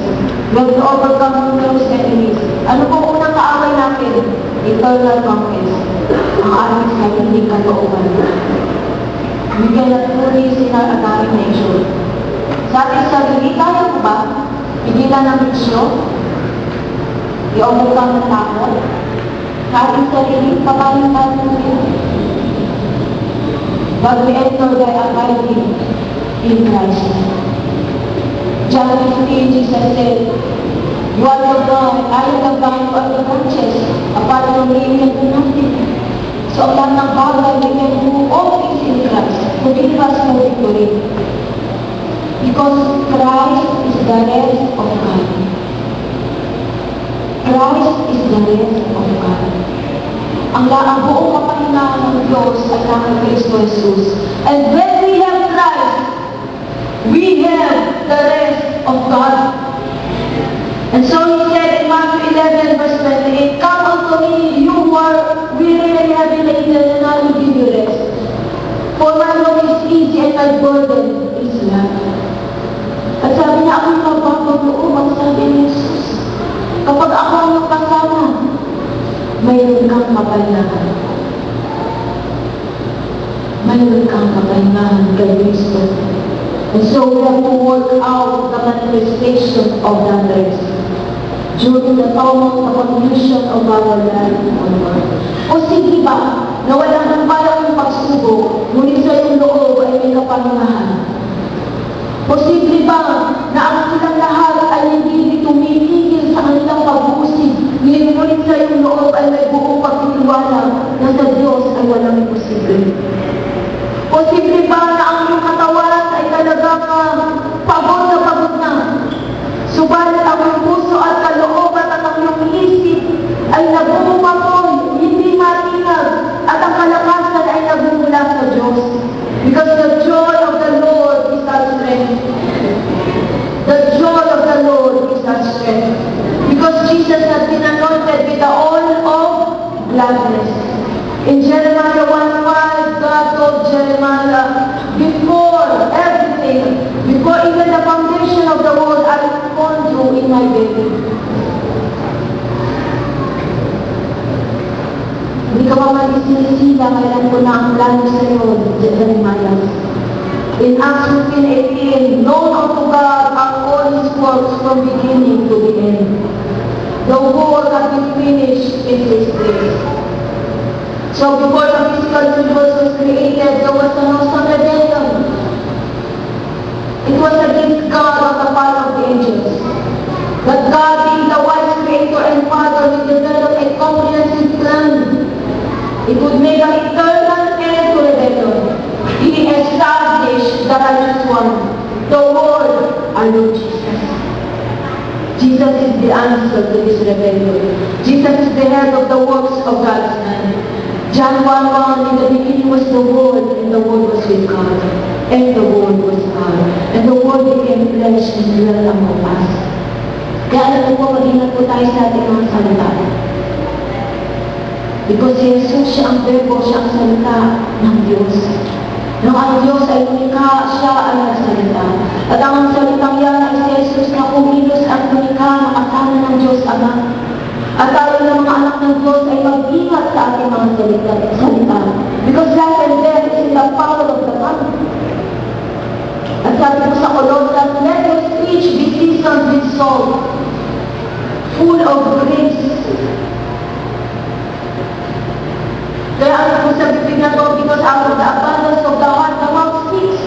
Speaker 1: We have to overcome those enemies. Ano po unang kaaway natin? Eternal conquest. Ang ating sariling kalooban. We cannot fully sin our nation. Sa ating sarili, kaya mo ba? Pigilan ang bisyo? I-overcome ng takot? Sa ating sarili, papaling-paling mo yun. But we enter by abiding in Christ. John 15, Jesus said, You are the vine, I am the vine, you are the branches. Apart from me, you can do nothing. So, ang lahat ng bagay, we can do all things in Christ to give us the victory. Because Christ is the rest of God. Christ is the rest of God. Ang buong kapahinahan ng Diyos ay nasa Kristo Jesus. And when we have Christ, we have the rest of God. And so He said in Matthew 11 verse 28, Come unto me, you who are weary and heavy laden, and I will give you rest. For my yoke is easy and my burden is light. At sabi niya, ako'y mapapag-loob, ang sabi ni Jesus. Kapag ako ang kasama, mayroon kang kapahingahan. Mayroon kang kapahingahan kay Kristo. And so we have to work out the manifestation of that rest during the tumult, the confusion of our life on earth. O sige ba, na walang nagbayang yung pagsubok, ngunit sa iyong loob ay may kapahingahan? Posible ba na ang silang lahat ay hindi tumigil sa kanilang pag-uusig, ngunit sa iyong loob ay may buong pagtitiwala na sa Diyos ay walang imposible? Posible ba na ang iyong katawan ay talagang pagod na? Subalit ang iyong puso at kalooban at ang iyong isip ay nagbubumakoy, hindi matinag, at ang kalakasan ay nagmumula sa Diyos. Because the joy of the Lord is our strength. The joy of the Lord is our strength. Because Jesus has been anointed with the oil of gladness. In Jeremiah 1:5, God told Jeremiah, before everything, before even the foundation of the world, I formed you in my belly. Hindi ka pa malisisila, kailan ko na ang plano sa iyo, Jeremiah. In Acts 15:18, known unto God are all His works from beginning to the end. The whole has been finished in His days. So before the physical universe was created, there was an awesome rebellion. It was against God of the fall of the angels. That God, being the wise creator and father, will develop a comprehensive plan. It would make an eternal end to rebellion. He established the righteous one, the Word, our Lord Jesus. Jesus is the answer to this rebellion. Jesus is the head of the works of God's hand. John 1:1, in the beginning was the Word, and the Word was with God, and the Word was God, and the Word became flesh and dwelt among us. Kaya alam mo po, mag-ingat po tayo sa ating mga salita. Because si Jesus, siya ang verbo, siya ang salita ng Diyos. Nang ang Diyos ay lumikha, siya ay nagsalita. At ang salitang yan ay si Jesus na kumilos at lumikha ng akala ng Diyos Ama. At tayo ng mga anak ng Diyos ay mag-ingat sa ating mga salita. Because life and death is in the power of the tongue. At sabi ko sa Colossians, let your speech be seasoned with salt, full of grace. Kaya ano po sa bibig na to, because out of the abundance of the heart, the mouth speaks.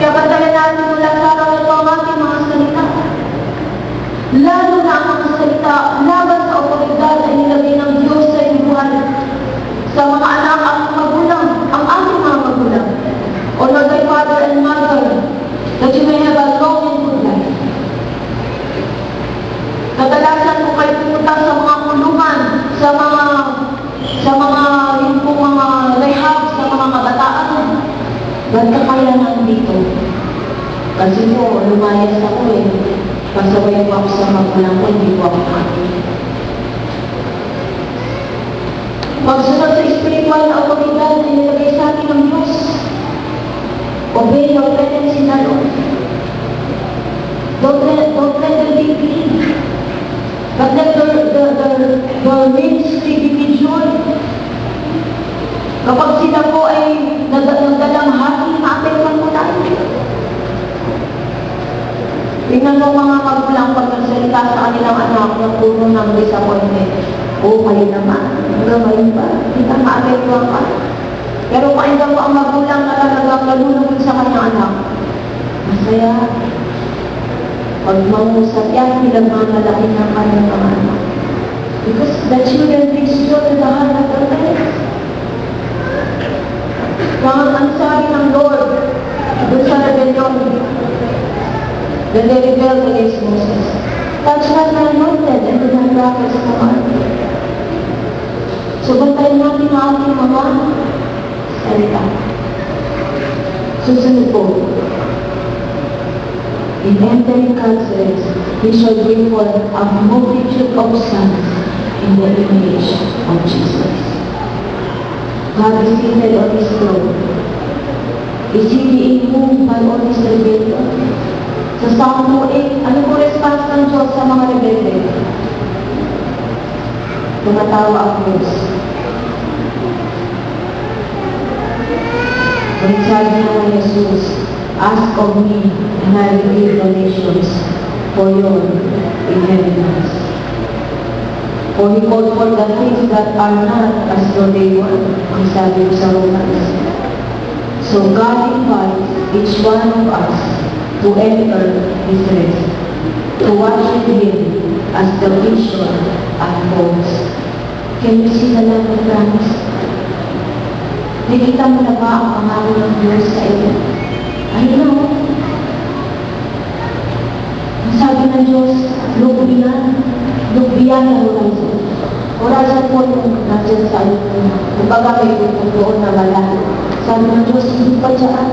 Speaker 1: Kaya bantayan natin mula sa araw na ito ang ating mga salita. Lalo na ang mga salita laban sa otoridad na nilagay ng Diyos sa ibuhan. Sa mga anak at magulang, ang ating mga magulang. Honor thy father and mother, that you may have a long and good life. Kadalasan kung kayo pumunta sa mga kulungan, sa mga yung mga rehab, sa mga kabataan, ba't ka kaya nandito? Kasi po, lumayas ako pasabay mo ako sa magulang ko, hindi po ako natin. Magsunod sa spiritual na otoridad na nilagay sa atin ng Diyos. Obey your parents in the Lord. Don't let them be clean. But let the ministry be with joy. Kapag sila po ay nagdalamhati, maapektan mo tayo. Tingnan mo mga magulang pag nagsalita sa kanilang anak na puno ng disappointment. O kayo naman, hanggang ngayon ba? Hindi ka maapektuhan ka. Pero pakinggan mo ang magulang na talagang nalulungkot sa kanyang anak. Masaya. Pag mangusap yan, pinagmamalaki ng kanyang mga anak. Because the children brings joy to the heart of their parents. Kaya ang sabi ng Lord, doon sa rebellion, when they rebelled against Moses, touch not my anointed and do not prophets command. So, bantayan natin ang ating mga salita. Susunod po. In entering God's rest, we shall bring forth a multitude of sons in the image of Jesus. God is seated on His throne. Is He being moved by all His rebellion? Sa Psalm 2:8, ano po response ng Diyos sa mga rebelde? Tumatawa ang Diyos. Kung sabi ng Jesus, ask of me, and I will give the nations for your inheritance. For He called for the things that are not as though they were, ang sabi ko sa Romans. So God invites each one of us to enter His rest, to worship Him as the vision unfolds. Can you see the love of promise? Nakita mo na ba ang pangako ng Diyos sa iyo? Ayun na. Ang sabi ng Diyos, look beyond the horizon. Horizon po yung nandiyan sa iyo. Kumbaga may doon na malayo. Sabi ng Diyos, hindi pa dyan.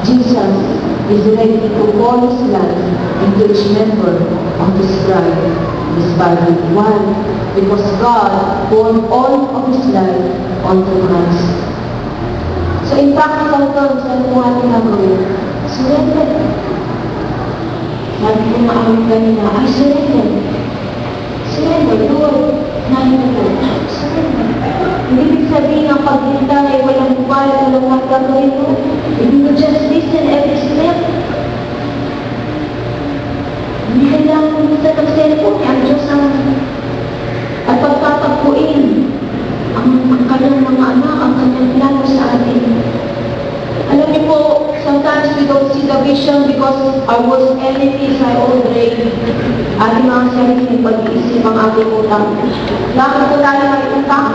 Speaker 1: Jesus is ready to call His life into each member of His bride, His body. Why? Because God poured all of His life onto Christ. So in practical terms, ano po ating gagawin? Surrender. Sabi ko na amin kanina, I surrender. Surrender, Lord. Nahin ko. Surrender. Hindi ibig sabihin ang paghintay ay walang lahat gagawin mo. If you would just listen every step. Hindi kailangan mo sa ng-cellphone. Ang Diyos at pagtatagpuin ang kanyang mga anak, ang kanyang plano sa atin. Alam niyo po, sometimes we don't see the vision because our worst enemies are all drained. Ating mga sarili pag-iisip ang ating utang. Bakit po tayo may utang?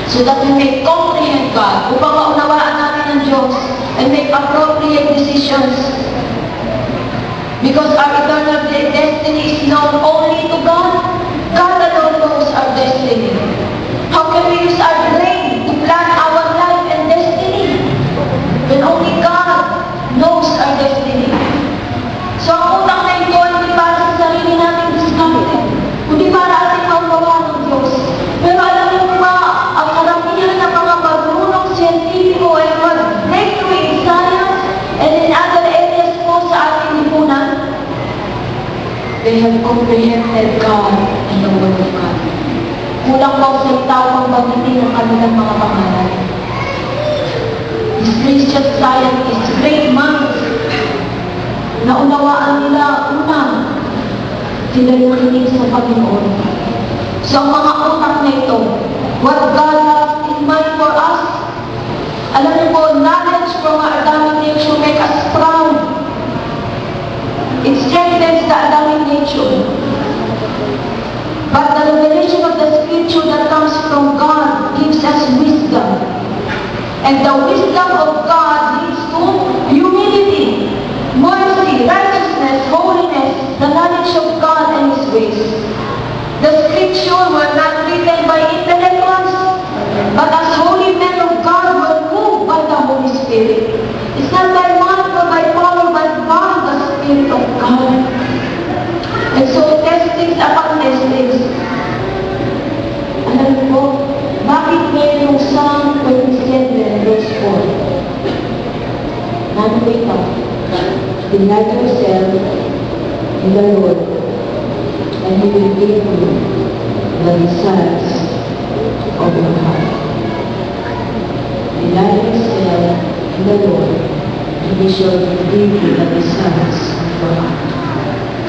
Speaker 1: So that we may comprehend God, upang maunawaan natin ang Diyos and make appropriate decisions. Because our eternal destiny is known only to God. God alone knows our destiny. How can we use our brain to plan our life and destiny? When only God knows our destiny. So ang utang na ito, hindi para sa sarili natin discarded, kundi para ating maunawaan ng Diyos. Pero alam niyo ba, ang karamihan ng mga marunong siyentipiko ay mag-breakthrough in science and in other areas po sa ating lipunan. They have comprehended God and the Word of God. Kulang pa sa tao ang magitin ng kanilang mga pangalan. These Christian scientists, great minds, naunawaan nila unang sila nakinig sa Panginoon. So ang mga utak na ito, what God has in mind for us, alam niyo po, knowledge from our Adamic nature make us proud. It strengthens the Adamic nature. But the revelation of the Scripture that comes from God gives us wisdom. And the wisdom of God leads to humility, mercy, righteousness, holiness, the knowledge of God and His ways. The Scripture were not written by intellectuals, but as holy men of God were moved by the Holy Spirit. It's not by might or by power, but by the Spirit of God. And so, testings upon testings. Alam mo, bakit ngayon yung Psalm 27 verse 4? Nandito ito. Delight yourself in the Lord, and He will give you the desires of your heart. Delight yourself in the Lord, and He shall give you the desires of your heart.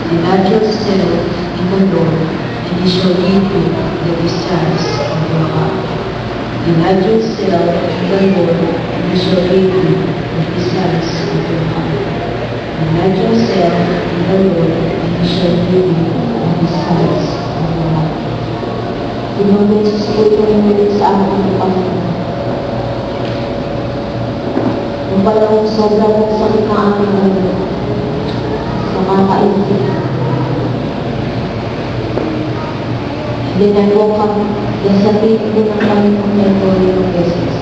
Speaker 1: Delight yourself in the Lord, and He shall give you the desires of your heart. Delight yourself in the Lord, and He shall give you the desires of your heart. Delight yourself in the Lord, and He shall give you the desires of your heart. Ginawin sa Scripture yung sa akin ng Panginoon. Yung palang sobrang sakit na aking ano, sa mga kaisip. Then I woke up, nasabihin ko ng Panginoon na ito yung beses.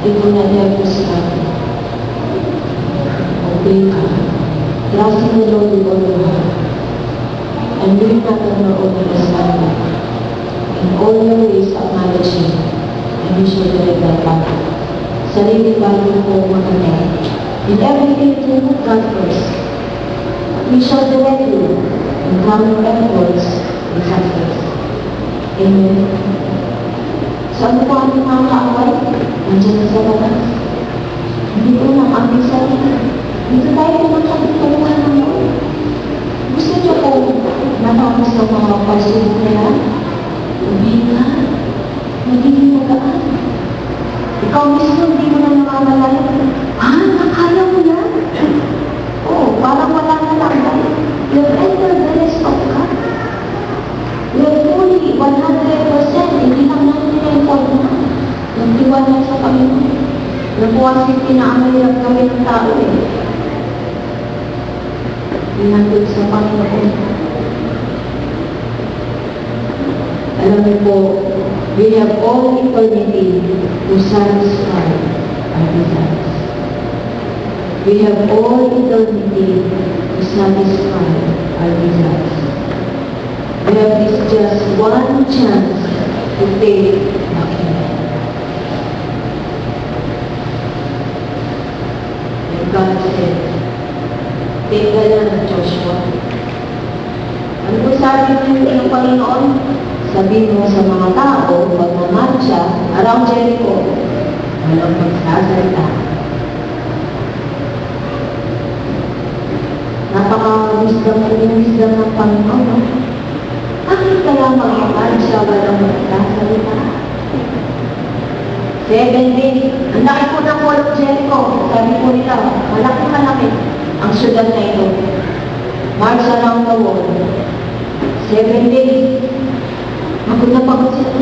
Speaker 1: Hindi ko na-nervous sa akin. Okay ka. Trusting the Lord with all your heart. And doing not on your own understanding. In all your ways acknowledge Him, and He shall direct thy path. Sarili bago mo maganda. In everything do put God first. He shall direct you, and how your efforts will success. Amen. So ano po ang mga kaaway? Nandiyan sa labas. Hindi ko lang aming sarili. Dito tayo pinagkakituhan ng Lord. Gusto niyo po natapos ng mga pagsulit nila? Ubigan. Magiging magaan. Ikaw mismo hindi mo na namamalaya. Nakaya mo yan? Oo, parang wala na lang. You've entered the rest of God. You're fully 100%. Hindi lang natin na-inform na. Nagtiwala sa Panginoon. Nakuha siya pinaamayag kami ng tao eh. Inandun sa Panginoon. Alam mo po, we have all eternity to satisfy our desires. We have all eternity to satisfy our desires. We have this just one chance to take the kingdom. And God said, take the land of Joshua. Ano po sabi ng Panginoon? sabihin mo sa mga tao, pag namansya, around Jericho, walang magsasalita. Napaka-wisdom ng Panginoon, no? Bakit kaya magmamansya, walang magsasalita? 7 days. Ang laki po ng wall of Jericho. Sabi po nila, malaki ang syudad na ito. March around the wall. 7 days. Pagod na pagod sila.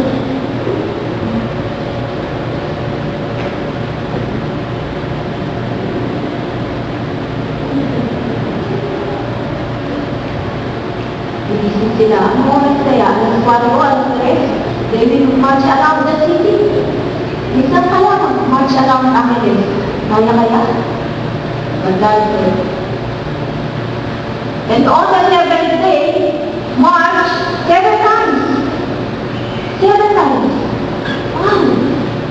Speaker 1: Inisip sila, ano oras kaya? Alas 4 o alas 3? They will march around the city. Minsan kaya mag-march around Angeles. Kaya? Magdali. And on the 7th day, march 7 times. 7 times. Wow!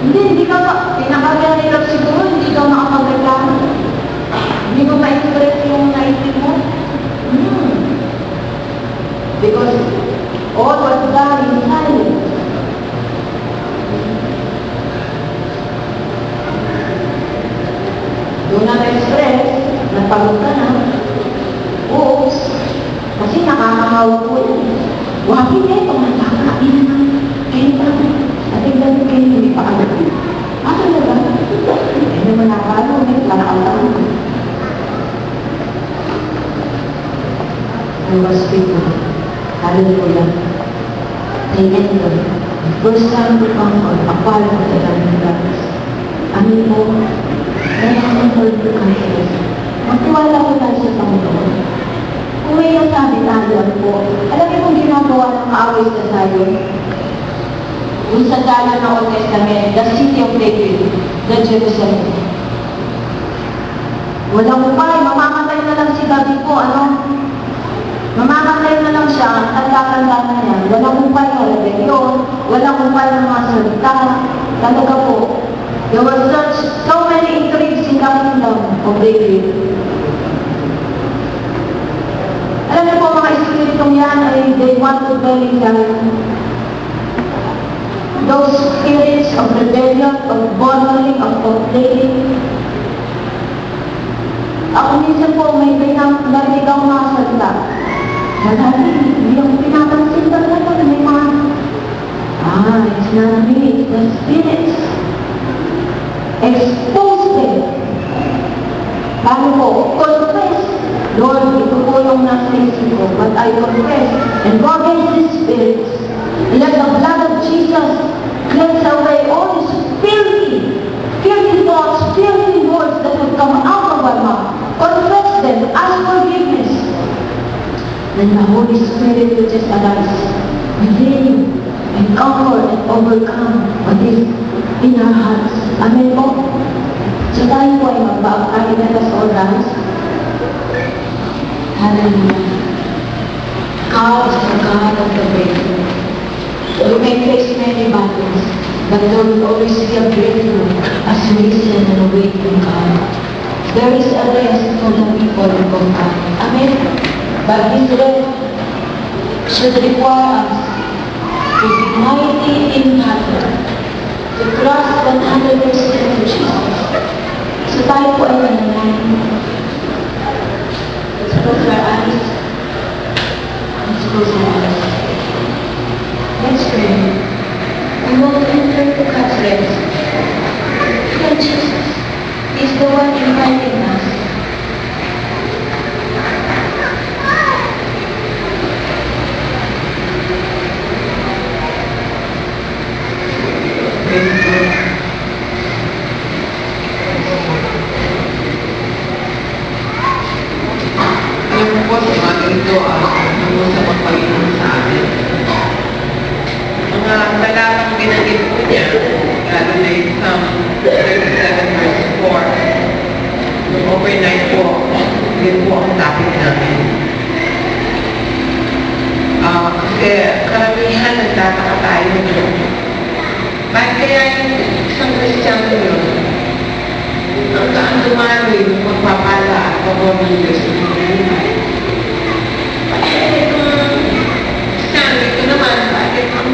Speaker 1: Hindi ka pinakagandang siguro, hindi ka makapagreklamo. Hindi mo ma-express yung naisip mo. Because all was done in silence. Doon na na-express, napagod ka na. Oops! Kasi nakakahawa po yan. Wapin eh, pangantakain naman. Kain pa naman. At tignan kayo, hindi pa alam. Ano na ba? Eh naman nakalo, may lakal-lakal. I was faithful. Hallelujah. Amen po. First time to come on, apart from the Lord. Amin po. Kaya ang Lord to confess. Magtiwala ko lang sa Panginoon. Kung may nasabi tayo po, alam niyo kung ginagawa ng kaaway sa tayo, kung sa dala ng Old Testament, the city of David, the Jerusalem. Walang upay, mamamatay na lang si David po, ano? Mamamatay na lang siya, tanda-tanda na niya. Walang upay na rebellion, walang upay ng mga salita. Talaga po, there were so many intrigues in the kingdom of David. Alam niyo po mga espiritong yan ay they want to dwell in Zion. Those spirits of rebellion, of bothering, of complaining. Ako minsan po may narinig akong mga salita. Madami, yung pinapansin talaga may mga it's not me, it's the spirits. Expose them. Paano po? Confess. Lord, ito po yung nasa isip ko, but I confess and go against these spirits. Let the blood of Jesus cleanse away all these filthy thoughts, filthy words that will come out of our mouth. Confess them, ask forgiveness. Then the Holy Spirit will just arise within you and conquer and overcome what is in our hearts. Amen po? So tayo po ay magbaakay na sa oras. Hallelujah. God is the God of the breakthrough. We may face many battles, but there will always be a breakthrough as we listen and wait on God. There is a rest for the people of God. Amen. But this rest should require us to be mighty in battle, to trust 100% in Jesus. So tayo po ay nananayin. Let's close our eyes. Let's close our eyes. Let's pray. We will enter to God's rest. And Jesus is the one inviting us.
Speaker 2: Alam po sa mga ito ano sa pagpaginoon sa amin. Mga talagang binanggit po niya, lalo na yung Psalm 37 verse 4. Yung overnight po, yun po ang topic namin. Kasi karamihan nagtataka tayo yun. Bakit kaya yung isang Kristiyano yun, ang dumalo yung magpapala at pagod ng Diyos sa buhay. Bakit itong Kristiyano, ito naman, bakit ang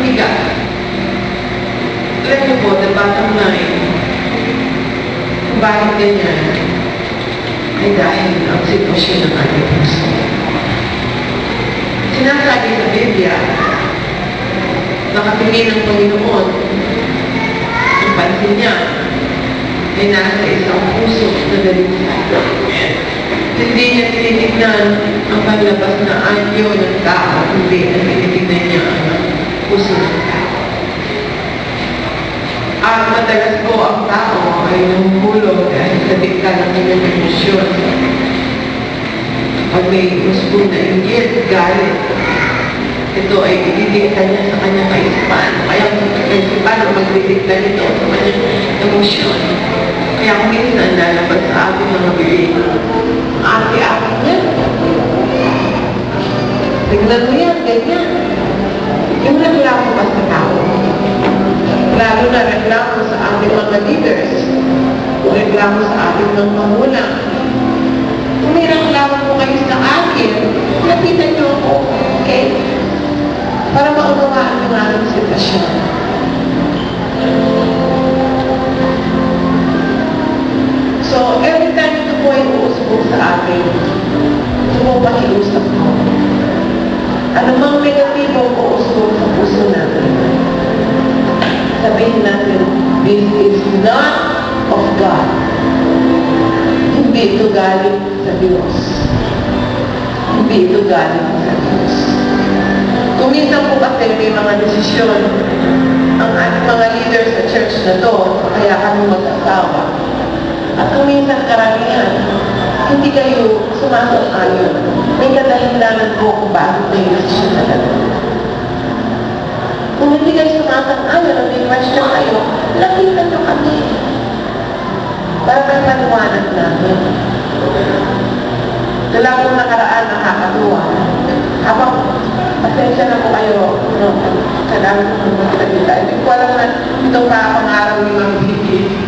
Speaker 2: ganyan ay dahil ang sitwasyon ng ating puso. Sinasabi sa Biblia, nakatingin ng Panginoon, ang pansin niya ay nasa isang puso na dalisay. Hindi niya tinitignan ang panlabas na anyo ng tao, hindi ang tinitignan niya ang puso ng tao. At madalas po ang tao ay namumulog dahil sa dikta ng kanyang emosyon. Pag may gusto na inggit, galit, ito ay ididikta niya sa kanyang kaisipan. Kaya kung kaisipan ang magdidikta nito sa kanyang emosyon. Kaya kung minsan lalabas sa ating mga bibig, ate-ate niya. Tignan mo yan, ganyan. Yung reklamo pa sa tao. Lalo na reklamo sa ating mga leaders. Reklamo sa ating mga magulang. Kung may reklamo po kayo sa akin, lapitan niyo ako, okay? Para maunawaan yung ating sitwasyon. So, every time ito po ay uusbog sa atin, ito po pakiusap mo. Anumang negatibo o uusbog sa puso natin, sabihin natin, this is not of God. Hindi ito galing sa Diyos. Hindi ito galing sa Diyos. Kung minsan po kasi may mga desisyon ang ating mga leaders sa church na to, kaya kami mag-asawa. At kung minsan karamihan, hindi kayo sumasang-ayon. May kadahilanan po kung bakit may desisyon na gano'n. Kung hindi kayo sumasang-ayon o may question kayo, lapitan nyo kami. Para may paliwanag namin. Dalawang nakaraan nakakatuwa. Habang pasensya na po kayo, no, sa dami kong magsalita. Hindi ko alam na itong pangarap ni Ma'am Vicky.